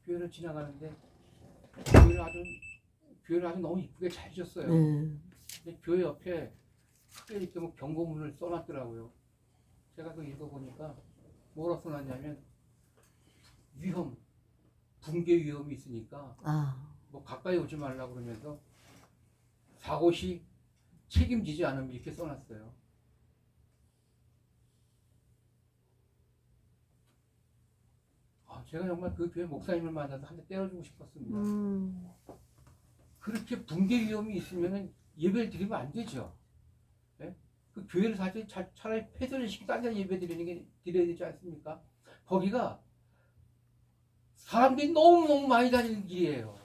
교회를 지나가는데 교회를 아주 너무 이쁘게 잘 지었어요. 근데 교회 옆에 크게 이렇게 뭐 경고문을 써놨더라고요. 제가 그 읽어보니까 뭐라 써놨냐면 위험, 붕괴 위험이 있으니까 뭐 가까이 오지 말라고 그러면서 사고 시 책임지지 않으면 이렇게 써놨어요. 제가 정말 그 교회 목사님을 만나서 한 대 때려주고 싶었습니다. 그렇게 붕괴 위험이 있으면 예배를 드리면 안 되죠. 네? 그 교회를 사실 차라리 폐쇄를 시키고 딴 데 예배 드려야 되지 않습니까? 거기가 사람들이 너무너무 많이 다니는 길이에요.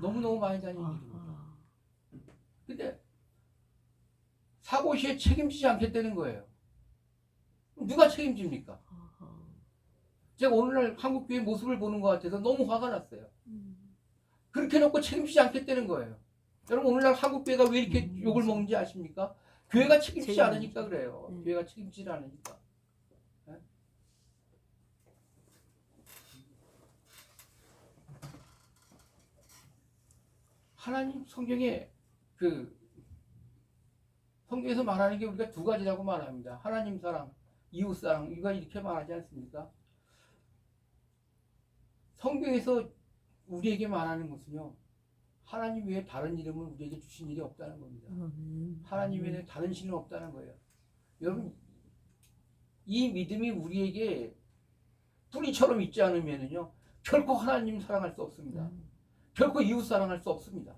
너무너무 많이 다니는 길입니다. 근데 사고 시에 책임지지 않겠다는 거예요. 누가 책임집니까? 제가 오늘날 한국교회 모습을 보는 것 같아서 너무 화가 났어요. 그렇게 놓고 책임지지 않겠다는 거예요. 여러분 오늘날 한국교회가 왜 이렇게 욕을 먹는지 아십니까? 교회가 책임지지 않으니까 그래요. 교회가 책임지지 않으니까. 네? 하나님 성경에 성경에서 말하는 게 우리가 두 가지라고 말합니다. 하나님 사랑, 이웃 사랑, 이거 이렇게 말하지 않습니까? 성경에서 우리에게 말하는 것은요, 하나님 외에 다른 이름을 우리에게 주신 일이 없다는 겁니다. 하나님 외에 다른 신은 없다는 거예요. 여러분, 이 믿음이 우리에게 뿌리처럼 있지 않으면요, 결코 하나님 사랑할 수 없습니다. 결코 이웃 사랑할 수 없습니다.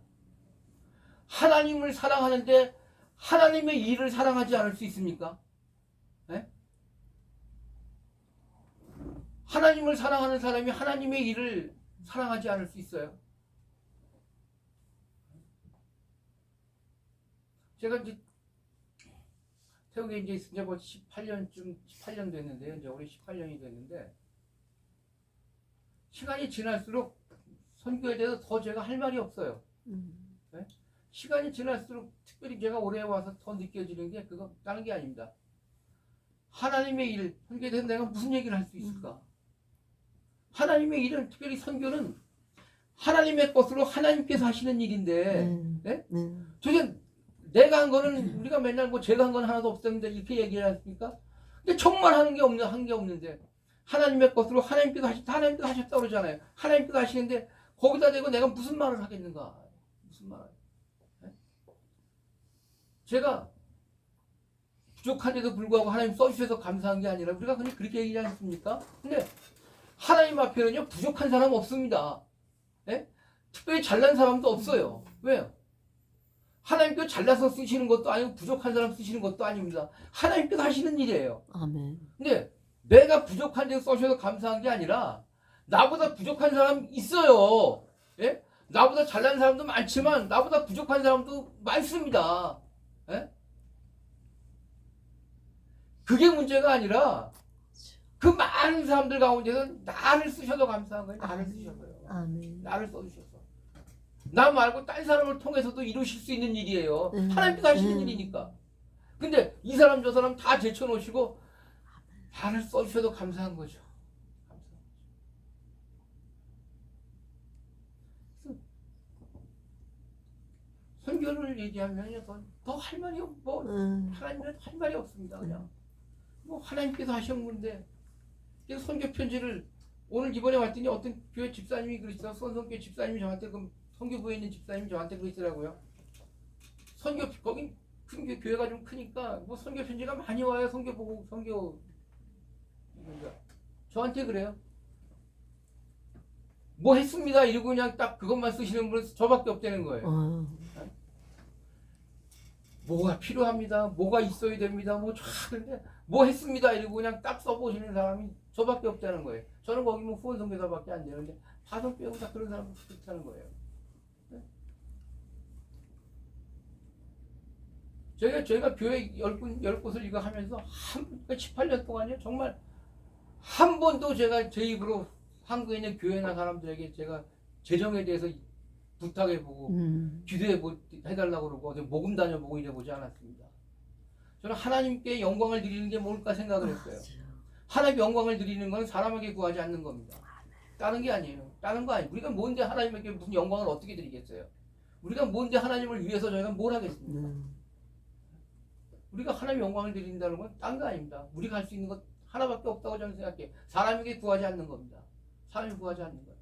하나님을 사랑하는데 하나님의 일을 사랑하지 않을 수 있습니까? 네? 하나님을 사랑하는 사람이 하나님의 일을 사랑하지 않을 수 있어요. 제가 이제 태국에 이제 뭐 18년 됐는데요. 이제 올해 18년이 됐는데 시간이 지날수록 선교에 대해서 더 제가 할 말이 없어요. 네? 시간이 지날수록 특별히 제가 올해 와서 더 느껴지는 게 그거 다른 게 아닙니다. 하나님의 일, 선교에 대해서 내가 무슨 얘기를 할 수 있을까? 하나님의 일은, 특별히 선교는 하나님의 것으로 하나님께서 하시는 일인데, 네? 도대체 내가 한 거는, 우리가 맨날 뭐 제가 한 건 하나도 없었는데 이렇게 얘기하지 않습니까? 근데 정말 한 게 없는데, 하나님의 것으로 하나님께서 하셨다고 그러잖아요. 하나님께서 하시는데, 거기다 대고 내가 무슨 말을 하겠는가? 무슨 말을. 네? 제가 부족한데도 불구하고 하나님 써주셔서 감사한 게 아니라, 우리가 그냥 그렇게 얘기하지 않습니까? 근데, 하나님 앞에는요, 부족한 사람 없습니다. 네? 특별히 잘난 사람도 없어요. 왜요? 하나님께서 잘나서 쓰시는 것도 아니고 부족한 사람 쓰시는 것도 아닙니다. 하나님께서 하시는 일이에요. 아멘. 근데 내가 부족한 데 써셔서 감사한 게 아니라 나보다 부족한 사람 있어요. 예? 나보다 잘난 사람도 많지만 나보다 부족한 사람도 많습니다. 예? 그게 문제가 아니라 그 많은 사람들 가운데서 나를 쓰셔도 감사한 거예요. 나를 쓰셔서요. 아멘. 나를 써주셔서. 나 말고 딴 사람을 통해서도 이루실 수 있는 일이에요. 하나님께서 하시는 일이니까. 근데 이 사람 저 사람 다 제쳐놓으시고 나를 써주셔도 감사한 거죠. 선교를 얘기하면 더 할 말이 뭐 하나님은 할 말이 없습니다. 그냥 뭐 하나님께서 하신 건데 그래서 선교 편지를 오늘 이번에 왔더니 어떤 교회 집사님이 그러시더라고요. 선성교회 집사님이 저한테 그 선교부에 있는 집사님이 저한테 그러시더라고요. 선교 거긴 큰 교회가 좀 크니까 뭐 선교 편지가 많이 와요. 선교 보고 선교 그러니까 저한테 그래요. 뭐 했습니다 이러고 그냥 딱 그것만 쓰시는 분은 저밖에 없다는 거예요. 뭐가 필요합니다. 뭐가 있어야 됩니다. 뭐 근데 뭐 했습니다 이러고 그냥 딱 써보시는 사람이 저밖에 없다는 거예요. 저는 거기 뭐 후원 선교사밖에 안 되는데 다섯 빼고 다 그런 사람 그렇다는 거예요. 저희가 교회 10곳을 이거 하면서 18년 동안요 정말 한 번도 제가 제 입으로 한국에 있는 교회나 사람들에게 제가 재정에 대해서 부탁해보고 기도해달라고 그러고 어디 모금 다녀보고 이래보지 않았습니다. 저는 하나님께 영광을 드리는 게 뭘까 생각을 했어요. 하나님께 영광을 드리는 건 사람에게 구하지 않는 겁니다. 다른 게 아니에요. 다른 거 아니에요. 우리가 뭔데 하나님에게 무슨 영광을 어떻게 드리겠어요. 우리가 뭔데 하나님을 위해서 저희가 뭘 하겠습니까. 우리가 하나님 영광을 드린다는 건 딴 거 아닙니다. 우리가 할 수 있는 것 하나밖에 없다고 저는 생각해요. 사람에게 구하지 않는 겁니다. 사람이 구하지 않는 거예요.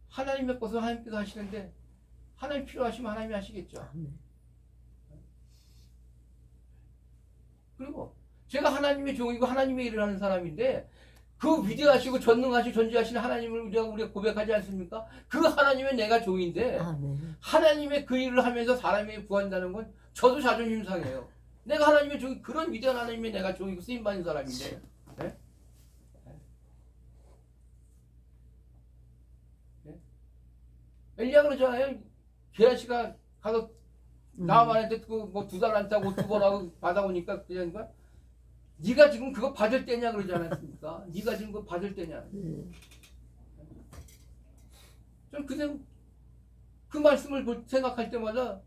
하나님의 것을 하나님께서 하시는데 하나님 필요하시면 하나님이 하시겠죠. 그리고 제가 하나님의 종이고 하나님의 일을 하는 사람인데 그 위대하시고 전능하시고 존재하시는 하나님을 우리가 고백하지 않습니까? 그 하나님의 내가 종인데 하나님의 그 일을 하면서 사람에게 구한다는 건 저도 자존심 상해요. 내가 하나님의 종 그런 위대한 하나님의 내가 종이고 쓰임받는 사람인데 네? 엘리야 그러잖아요. 게하시가 가서 나만한테 뭐 2달 안 타고 2번 하고 받아오니까 그냥 거야. 네가 지금 그거 받을 때냐 그러지 않았습니까? 네가 지금 그거 받을 때냐. 전 그냥 그 말씀을 생각할 때마다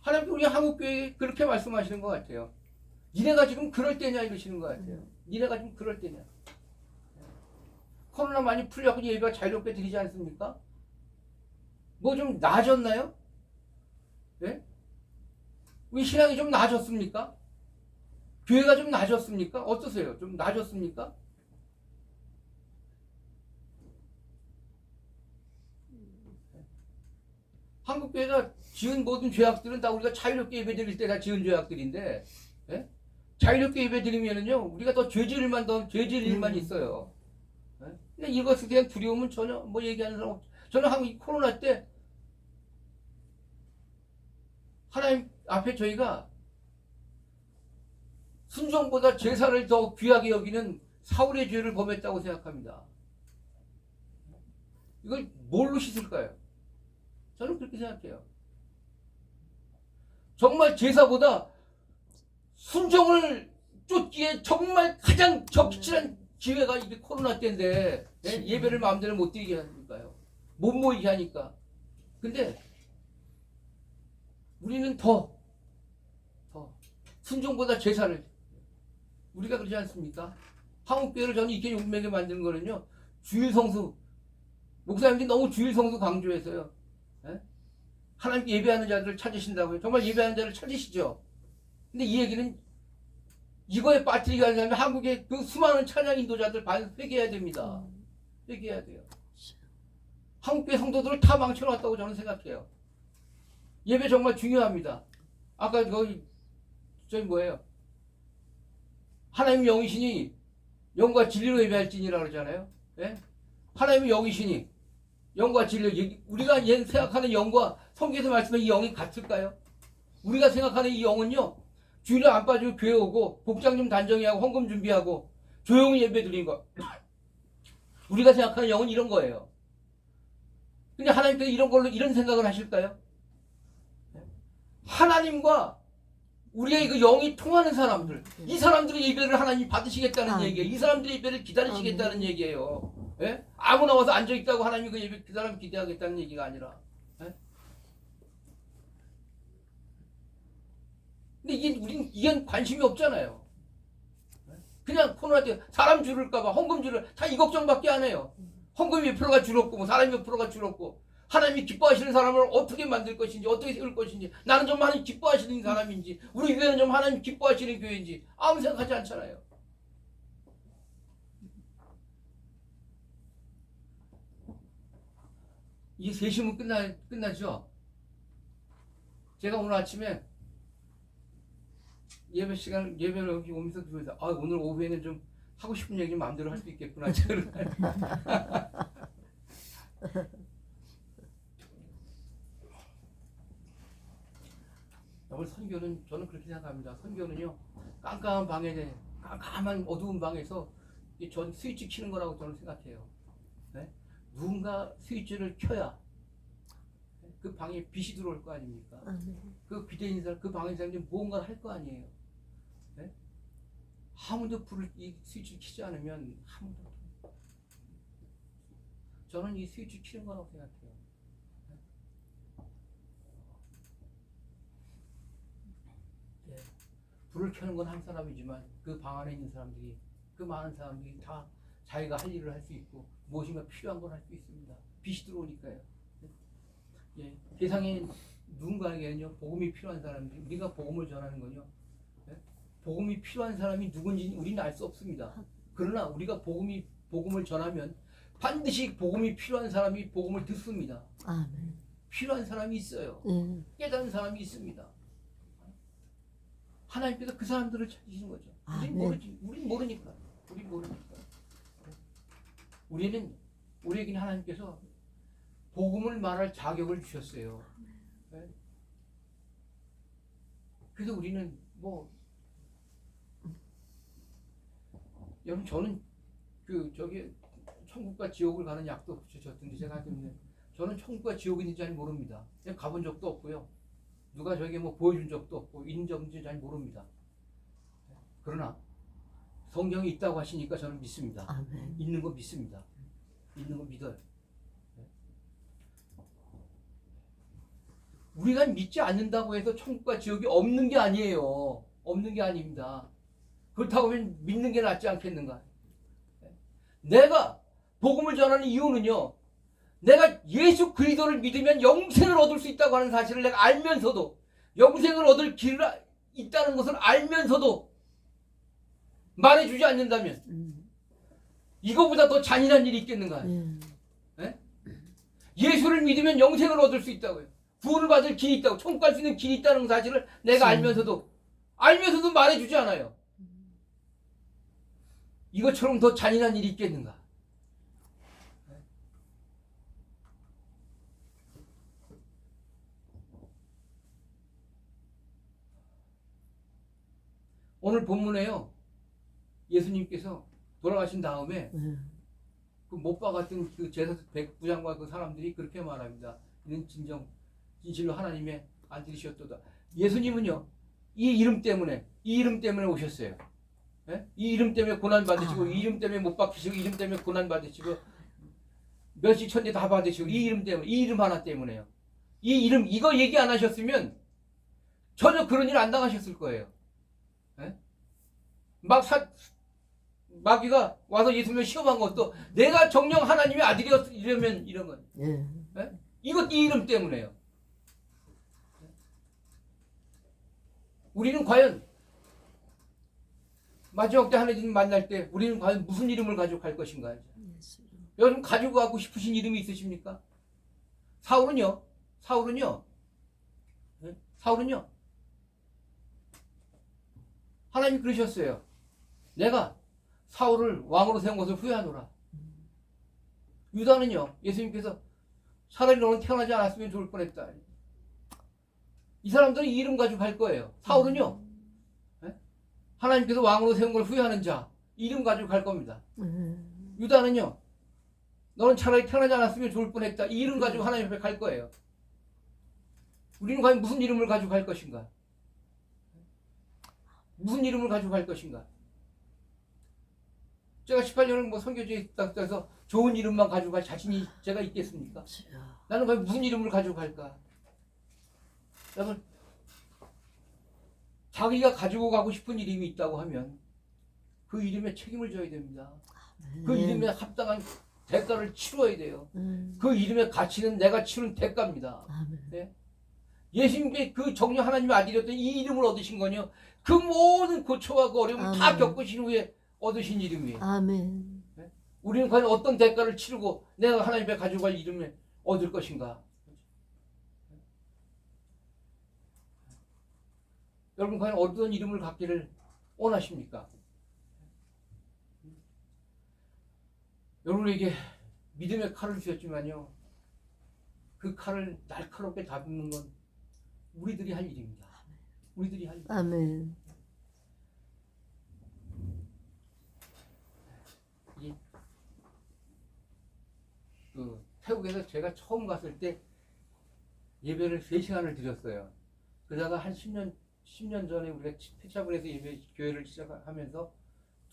하나님 우리 한국교회에 그렇게 말씀하시는 것 같아요. 니네가 지금 그럴 때냐 이러시는 것 같아요. 니네가 지금 그럴 때냐. 코로나 많이 풀려서 예배가 자유롭게 드리지 않습니까? 뭐 좀 나아졌나요? 네? 우리 신앙이 좀 나아졌습니까? 교회가 좀 나아졌습니까? 어떠세요? 좀 나아졌습니까? 한국교회가 지은 모든 죄악들은 다 우리가 자유롭게 예배 드릴 때 다 지은 죄악들인데 네? 자유롭게 예배 드리면은요 우리가 더 죄질 일만 있어요. 근데 이것에 대한 두려움은 전혀 뭐 얘기하는 사람 없죠. 저는 한국 코로나 때 하나님 앞에 저희가 순종보다 제사를 더 귀하게 여기는 사울의 죄를 범했다고 생각합니다. 이걸 뭘로 씻을까요? 저는 그렇게 생각해요. 정말 제사보다 순종을 쫓기에 정말 가장 적절한 기회가 이게 코로나 때인데 예배를 마음대로 못 드리게 하니까요. 못 모이게 하니까. 근데 우리는 더 순종보다 제사를 우리가 그러지 않습니까? 한국교회를 저는 이렇게 용맹하게 만드는 거는요. 주일 성수 목사님들이 너무 주일 성수 강조해서요. 하나님께 예배하는 자들을 찾으신다고요. 정말 예배하는 자를 찾으시죠. 근데 이 얘기는 이거에 빠뜨리게 하는 사람이 한국의 그 수많은 찬양 인도자들 회개해야 됩니다. 회개해야 돼요. 한국교회 성도들을 다 망쳐놨다고 저는 생각해요. 예배 정말 중요합니다. 아까 저기 뭐예요? 하나님 영이시니 영과 진리로 예배할지니라 그러잖아요. 예? 하나님은 영이시니 영과 진리 우리가 생각하는 영과 성경에서 말씀하는 이 영이 같을까요? 우리가 생각하는 이 영은요. 주일에 안 빠지고 교회 오고 복장 좀 단정히 하고 헌금 준비하고 조용히 예배 드리는 거. 우리가 생각하는 영은 이런 거예요. 근데 하나님께서 이런 걸로 이런 생각을 하실까요? 하나님과 우리의 그 영이 통하는 사람들, 이 사람들의 예배를 하나님이 받으시겠다는 얘기예요. 이 사람들의 예배를 기다리시겠다는 얘기예요. 예? 아무나 와서 앉아있다고 하나님이 그 예배 그 사람 기대하겠다는 얘기가 아니라. 예? 근데 이게 관심이 없잖아요. 그냥 코로나 때 사람 줄을까봐 헌금 줄을 다 이 걱정밖에 안 해요. 헌금이 몇 프로가 줄었고 뭐 사람이 몇 프로가 줄었고 하나님이 기뻐하시는 사람을 어떻게 만들 것인지, 어떻게 세울 것인지, 나는 좀 하나님 기뻐하시는 사람인지, 우리 교회는 좀 하나님 기뻐하시는 교회인지 아무 생각하지 않잖아요. 이게 세시면 끝나죠. 제가 오늘 아침에 예배 시간 예배를 여기 오면서 그러면서 오늘 오후에는 좀 하고 싶은 얘기 마음대로 할 수 있겠구나. 오늘 선교는 저는 그렇게 생각합니다. 선교는요 깜깜한 방에 깜깜한 어두운 방에서 전 스위치 키는 거라고 저는 생각해요. 네? 누군가 스위치를 켜야 그 방에 빛이 들어올 거 아닙니까? 그 빛에 있는 사람, 그 방에 있는 사람들이 무언가를 할 거 아니에요. 네? 아무도 이 스위치를 켜지 않으면 아무도. 저는 이 스위치 켜는 거라고 생각해요. 네. 불을 켜는 건 한 사람이지만 그 방 안에 있는 사람들이, 그 많은 사람들이 다 자기가 할 일을 할 수 있고 무엇인가 필요한 걸 할 수 있습니다. 빛이 들어오니까요. 예, 세상에 누군가에게는요 복음이 필요한 사람들이, 우리가 복음을 전하는 건요, 예? 복음이 필요한 사람이 누군지 우리는 알 수 없습니다. 그러나 우리가 복음을 전하면 반드시 복음이 필요한 사람이 복음을 듣습니다. 아멘. 필요한 사람이 있어요. 깨달은 사람이 있습니다. 하나님께서 그 사람들을 찾으시는 거죠. 우린 모르지. 우린 모르니까. 우리에게는 하나님께서 복음을 말할 자격을 주셨어요. 네? 그래서 우리는 여러분, 저는 천국과 지옥을 가는 약도 주셨던데 제가 하여튼 저는 천국과 지옥이 있는지 잘 모릅니다. 가본 적도 없고요. 누가 저에게 보여준 적도 없고 있는 적인지 잘 모릅니다. 그러나 성경이 있다고 하시니까 저는 믿습니다. 아멘. 있는 거 믿습니다. 있는 거 믿어요. 우리가 믿지 않는다고 해서 천국과 지옥이 없는 게 아니에요. 없는 게 아닙니다. 그렇다고 하면 믿는 게 낫지 않겠는가? 내가 복음을 전하는 이유는요, 내가 예수 그리스도를 믿으면 영생을 얻을 수 있다고 하는 사실을 내가 알면서도, 영생을 얻을 길이 있다는 것을 알면서도 말해주지 않는다면 이거보다 더 잔인한 일이 있겠는가? 네? 예수를 믿으면 영생을 얻을 수 있다고요. 구원을 받을 길이 있다고, 천국 갈 수 있는 길이 있다는 사실을 내가 알면서도 말해주지 않아요. 이것처럼 더 잔인한 일이 있겠는가? 오늘 본문에요, 예수님께서 돌아가신 다음에 그 못 박았던 그 제사 백부장과 그 사람들이 그렇게 말합니다. 이는 진실로 하나님의 아들이셨도다. 예수님은요, 이 이름 때문에 오셨어요. 예? 이 이름 때문에 고난 받으시고, 이 이름 때문에 못 박히시고, 이 이름 때문에 고난 받으시고, 몇십 천대 다 받으시고, 이 이름 때문에, 이 이름 하나 때문에요. 이 이름, 이거 얘기 안 하셨으면 전혀 그런 일 안 당하셨을 거예요. 예? 마귀가 와서 예수님을 시험한 것도 내가 정녕 하나님의 아들이었 이런 건. 예? 이것 이 이름 때문에요. 우리는 과연 마지막 때 하나님 만날 때 우리는 과연 무슨 이름을 가지고 갈 것인가요? 여러분 가지고 가고 싶으신 이름이 있으십니까? 사울은요. 하나님이 그러셨어요. 내가 사울을 왕으로 세운 것을 후회하노라. 유다는요, 예수님께서 차라리 너는 태어나지 않았으면 좋을 뻔했다. 이 사람들은 이 이름 가지고 갈 거예요. 사울은요, 하나님께서 왕으로 세운 걸 후회하는 자, 이름 가지고 갈 겁니다. 유다는요, 너는 차라리 태어나지 않았으면 좋을 뻔했다. 이 이름 가지고 하나님 앞에 갈 거예요. 우리는 과연 무슨 이름을 가지고 갈 것인가? 무슨 이름을 가지고 갈 것인가? 제가 18년을 선교지에 있다 해서 좋은 이름만 가지고 갈 자신이 제가 있겠습니까? 나는 과연 무슨 이름을 가지고 갈까? 여러분, 자기가 가지고 가고 싶은 이름이 있다고 하면 그 이름에 책임을 져야 됩니다. 그 이름에 합당한 대가를 치러야 돼요. 음. 그 이름의 가치는 내가 치른 대가입니다. 아멘. 네? 예수님께 그 정령 하나님의 아들이었던 이 이름을 얻으신 거요. 그 모든 고초와 그 어려움을 다 아멘. 겪으신 후에 얻으신 이름이에요. 아멘. 우리는 과연 어떤 대가를 치르고 내가 하나님 앞에 가지고 갈 이름을 얻을 것인가? 여러분 과연 어떤 이름을 갖기를 원하십니까? 여러분에게 믿음의 칼을 주셨지만요, 그 칼을 날카롭게 다듬는 건 우리들이 할 일입니다. 우리들이 할 일. 아멘. 그 태국에서 제가 처음 갔을 때 예배를 3시간을 드렸어요. 그러다가 한 10년 전에 우리가 패차블에서 교회를 시작하면서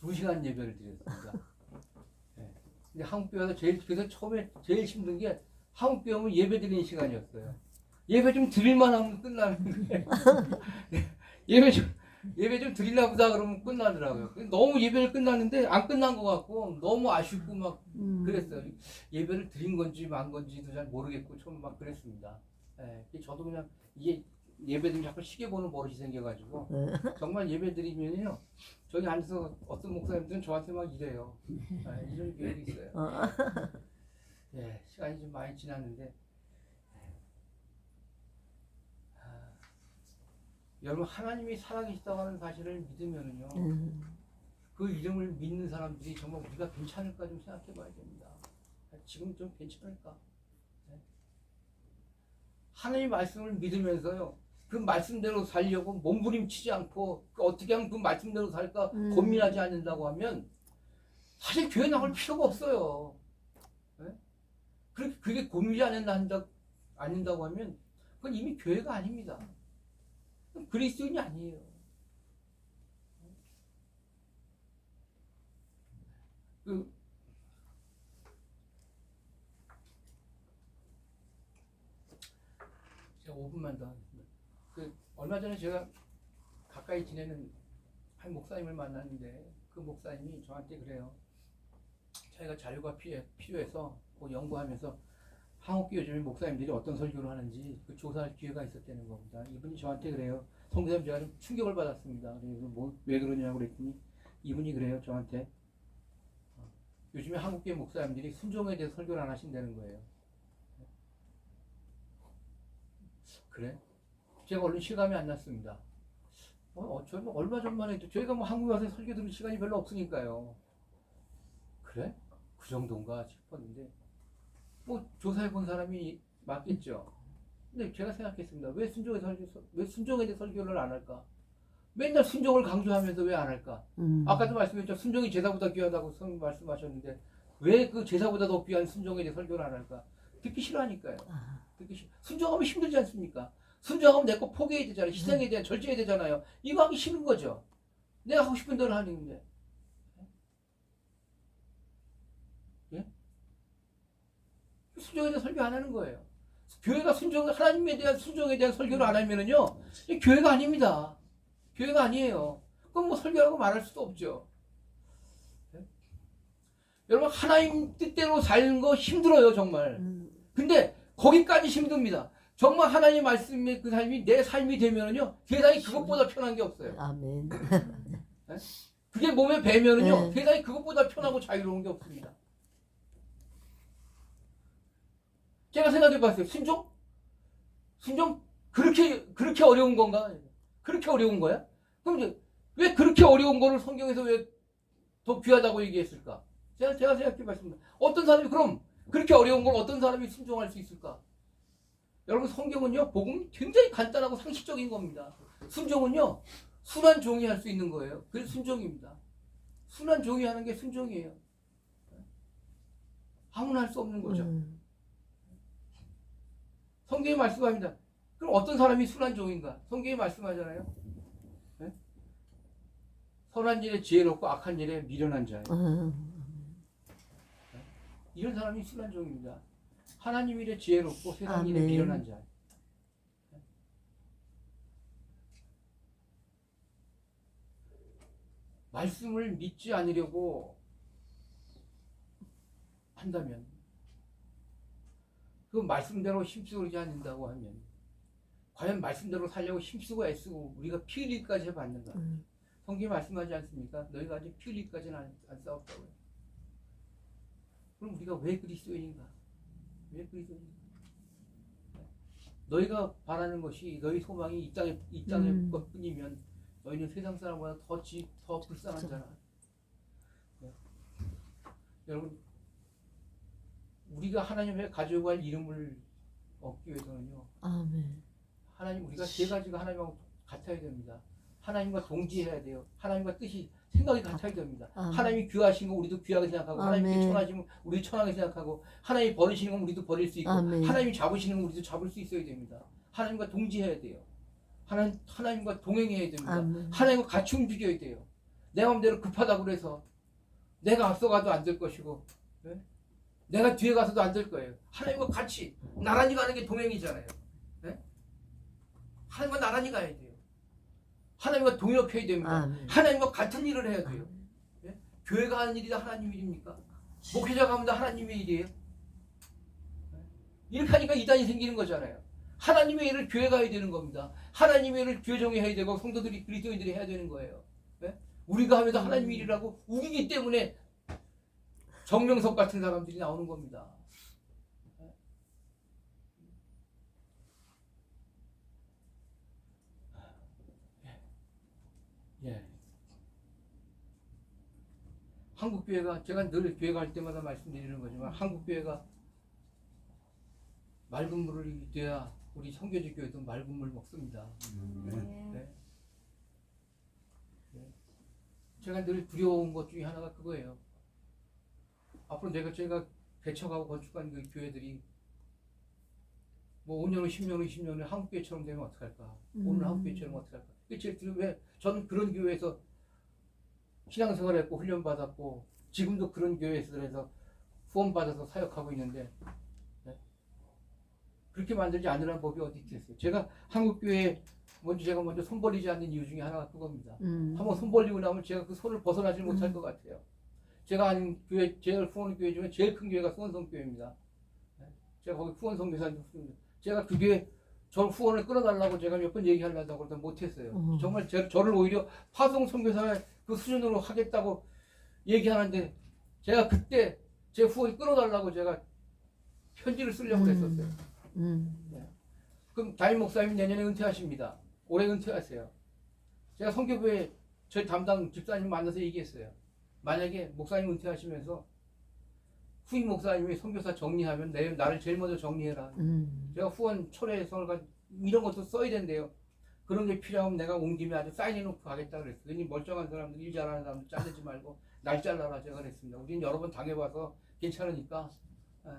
2시간 예배를 드렸습니다. 네. 근데 한국 교회에서 그래서 처음에 제일 힘든 게 한국 교회 오면 예배 드리는 시간이었어요. 예배 좀 드릴만 하면 끝나는데 예배 좀 드리나 보다 그러면 끝나더라고요. 너무 예배를 끝났는데 안 끝난 것 같고 너무 아쉽고 막 그랬어요. 예배를 드린 건지 만 건지도 잘 모르겠고 처음 막 그랬습니다. 예, 저도 그냥 이게 예배 드리면 자꾸 시계 보는 버릇이 생겨가지고 정말 예배 드리면요, 저기 앉아서 어떤 목사님들은 저한테 막 이래요. 예, 이런 교회도 있어요. 예, 시간이 좀 많이 지났는데 여러분 하나님이 살아계시다고 하는 사실을 믿으면은요, 그 이름을 믿는 사람들이 정말 우리가 괜찮을까 좀 생각해 봐야 됩니다. 지금 좀 괜찮을까? 네? 하나님의 말씀을 믿으면서요, 그 말씀대로 살려고 몸부림치지 않고 어떻게 하면 그 말씀대로 살까 고민하지 않는다고 하면 사실 교회 나올 필요가 없어요. 네? 그게 고민이 않는다고 하면 그건 이미 교회가 아닙니다. 그리스도인이 아니에요. 제가 5분만 더 하겠습니다. 얼마 전에 제가 가까이 지내는 한 목사님을 만났는데 그 목사님이 저한테 그래요. 자기가 자료가 필요해서 뭐 연구하면서 한국교 요즘에 목사님들이 어떤 설교를 하는지 그 조사할 기회가 있었다는 겁니다. 이분이 저한테 그래요. 성교사님 제가 좀 충격을 받았습니다. 그래서 왜 그러냐고 그랬더니 이분이 그래요. 저한테 요즘에 한국교 목사님들이 순종에 대해서 설교를 안 하신다는 거예요. 그래? 제가 얼른 실감이 안 났습니다. 저희가 얼마 전만 해도 저희가 뭐 한국에 와서 설교 들을 시간이 별로 없으니까요. 그래? 그 정도인가 싶었는데 뭐 조사해 본 사람이 맞겠죠. 근데 제가 생각했습니다. 왜 순종에 대해 설교를 안 할까? 맨날 순종을 강조하면서 왜 안 할까? 아까도 말씀드렸죠. 순종이 제사보다 귀하다고 성님 말씀하셨는데 왜 그 제사보다 더 귀한 순종에 대해 설교를 안 할까? 듣기 싫어하니까요. 순종하면 힘들지 않습니까? 순종하면 내 거 포기해야 되잖아요. 희생해야 되잖아요. 절제해야 되잖아요. 이거 하기 싫은 거죠. 내가 하고 싶은 대로 하는데. 예? 순종에 대해 설교 안 하는 거예요. 교회가 하나님에 대한 순종에 대한 설교를 안 하면은요, 교회가 아닙니다. 교회가 아니에요. 그럼 뭐 설교라고 말할 수도 없죠. 예? 여러분, 하나님 뜻대로 사는 거 힘들어요, 정말. 근데 거기까지 힘듭니다. 정말 하나님 말씀의 그 삶이 내 삶이 되면은요, 세상이 그것보다 편한 게 없어요. 아멘. 예? 그게 몸에 배면은요, 네. 세상이 그것보다 편하고 자유로운 게 없습니다. 제가 생각해 봤어요. 순종 그렇게 어려운 건가? 그렇게 어려운 거야? 그럼 이제 왜 그렇게 어려운 거를 성경에서 왜 더 귀하다고 얘기했을까? 제가 생각해 봤습니다. 어떤 사람이 그럼 그렇게 어려운 걸 어떤 사람이 순종할 수 있을까? 여러분, 성경은요, 복음이 굉장히 간단하고 상식적인 겁니다. 순종은요, 순한 종이 할 수 있는 거예요. 그게 순종입니다. 순한 종이 하는 게 순종이에요. 아무나 할 수 없는 거죠. 성경이 말씀합니다. 그럼 어떤 사람이 순한 종인가? 성경이 말씀하잖아요. 네? 선한 일에 지혜롭고 악한 일에 미련한 자예요. 이런 사람이 순한 종입니다. 하나님 일에 지혜롭고 세상 일에 아멘. 미련한 자. 말씀을 믿지 않으려고 한다면, 그 말씀대로 힘쓰지 않는다고 하면, 과연 말씀대로 살려고 힘쓰고 애쓰고 우리가 피 흘리기까지 해봤는가? 성경이 말씀하지 않습니까? 너희가 아직 피 흘리기까지는 안 싸웠다고요. 그럼 우리가 왜 그리스도인인가? 왜 그리스도인인가? 너희가 바라는 것이 너희 소망이 이 땅의 것뿐이면 너희는 세상 사람보다 더 불쌍한 자라. 네. 여러분, 우리가 하나님의 가지고 갈 이름을 얻기 위해서는요. 아멘. 하나님, 우리가 세 가지가 하나님하고 같아야 됩니다. 하나님과 동지해야 돼요. 하나님과 뜻이 생각이 같아야 됩니다. 아멘. 하나님이 귀하신 거 우리도 귀하게 생각하고, 하나님이 아멘. 천하시면 우리도 천하게 생각하고, 하나님이 버리시는 건 우리도 버릴 수 있고, 아멘. 하나님이 잡으시는 건 우리도 잡을 수 있어야 됩니다. 하나님과 동지해야 돼요. 하나님과 동행해야 됩니다. 아멘. 하나님과 같이 움직여야 돼요. 내 마음대로 급하다고 그래서 내가 앞서가도 안 될 것이고, 네? 내가 뒤에 가서도 안 될 거예요. 하나님과 같이 나란히 가는 게 동행이잖아요. 네? 하나님과 나란히 가야 돼요. 하나님과 동역해야 됩니다. 아멘. 하나님과 같은 일을 해야 돼요. 예? 교회가 하는 일이 다 하나님 일입니까? 목회자가 하면 다 하나님의 일이에요? 예? 이렇게 하니까 이단이 생기는 거잖아요. 하나님의 일을 교회가 해야 되는 겁니다. 하나님의 일을 교회종이 해야 되고 성도들이 그리스도인들이 해야 되는 거예요. 예? 우리가 하면서 하나님의 일이라고 우기기 때문에 정명석 같은 사람들이 나오는 겁니다. 예. 한국교회가, 제가 늘 교회 갈 때마다 말씀드리는 거지만, 한국교회가 맑은 물이 돼야 우리 청교지 교회도 맑은 물 먹습니다. 네. 네. 제가 늘 두려운 것 중에 하나가 그거예요. 앞으로 제가 개척하고 건축한 그 교회들이 뭐 5년 후, 10년 후, 20년 후에 한국교회처럼 되면 어떡할까? 오늘 한국교회처럼 어떡할까? 왜 저는 그런 교회에서 신앙생활을 했고 훈련받았고 지금도 그런 교회에서 후원받아서 사역하고 있는데, 네? 그렇게 만들지 않으라는 법이 어디 있겠어요? 제가 한국교회 제가 먼저 손 벌리지 않는 이유 중에 하나가 그겁니다. 한번 손 벌리고 나면 제가 그 손을 벗어나지 못할 것 같아요. 제가 아는 교회, 제일 후원 교회 중에 제일 큰 교회가 후원성교회입니다. 네? 제가 거기 후원성교사님, 제가 그 교회 저 후원을 끌어달라고 제가 몇 번 얘기하려고 그러다 못했어요. 정말 저를 오히려 파송 선교사의 그 수준으로 하겠다고 얘기하는데, 제가 그때 제 후원 끌어달라고 제가 편지를 쓰려고 했었어요. 네. 그럼 담임 목사님이 내년에 은퇴하십니다. 올해 은퇴하세요. 제가 선교부에 저희 담당 집사님 만나서 얘기했어요. 만약에 목사님 은퇴하시면서 후임 목사님이 선교사 정리하면 나를 제일 먼저 정리해라. 제가 후원 초래해서 이런 것도 써야 된대요. 그런 게 필요하면 내가 온 김에 아주 사인해놓고 가겠다 그랬어요. 괜히 멀쩡한 사람들, 일 잘하는 사람들 자르지 말고 날 잘라라 제가 그랬습니다. 우리는 여러 번 당해봐서 괜찮으니까. 예.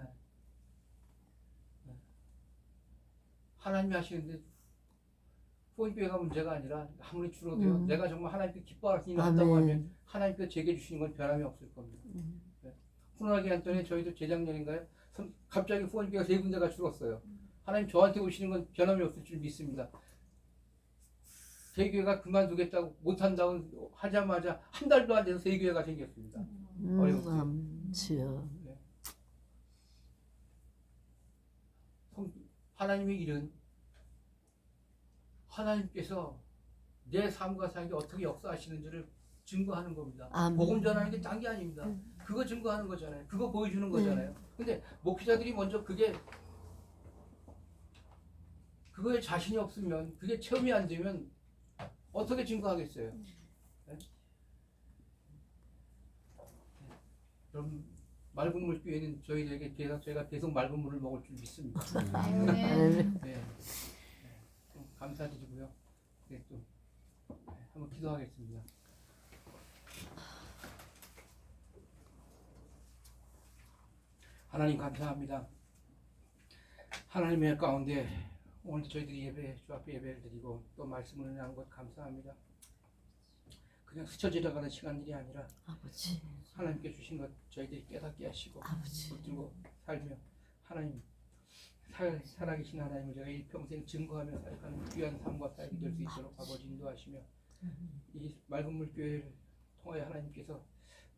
하나님이 하시는데 후원교회가 문제가 아니라 아무리 줄어도요. 내가 정말 하나님께 기뻐하시는 일 한다고 하면 하나님께서 제게 주시는 건 변함이 없을 겁니다. 네. 코로나기 한전에 저희도 재작년인가요? 갑자기 후원교회가 3군데가 줄었어요. 하나님 저한테 오시는 건 변함이 없을 줄 믿습니다. 제 교회가 그만두겠다고 못한다고 하자마자 한 달도 안 돼서 새 교회가 생겼습니다. 어려웠어요. 네. 하나님의 일은 하나님께서 내 삶과 삶에 어떻게 역사하시는지를 증거하는 겁니다. 복음 전하는 게 딴 게 아닙니다. 그거 증거하는 거잖아요. 그거 보여주는 거잖아요. 근데 목회자들이 먼저 그거에 자신이 없으면, 그게 체험이 안 되면 어떻게 증거하겠어요? 네? 그럼 맑은 물 교회는 저희들에게 제가 계속 맑은 물을 먹을 줄 믿습니다. 네. 좀 감사드리고요. 네, 또 한번 기도하겠습니다. 하나님 감사합니다. 하나님의 가운데 오늘 저희들이 주 앞에 예배를 드리고 또 말씀을 나눈 것 감사합니다. 그냥 스쳐 지나가는 시간들이 아니라 아버지, 하나님께 주신 것 저희들이 깨닫게 하시고 붙들고 살며 하나님 살아계신 하나님을 제가 일평생 증거하며 살아가는 귀한 삶과 삶이 될 수 있도록 아버지 인도하시며 이 맑은 물 교회를 통하여 하나님께서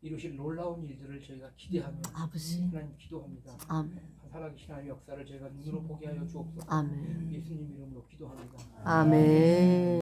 이루실 놀라운 일들을 저희가 기대하며 아버지. 하나님 기도합니다. 아멘. 살아계신 하나님의 역사를 저희가 눈으로 보게 하여 주옵소서. 아멘. 예수님 이름으로 기도합니다. 아멘.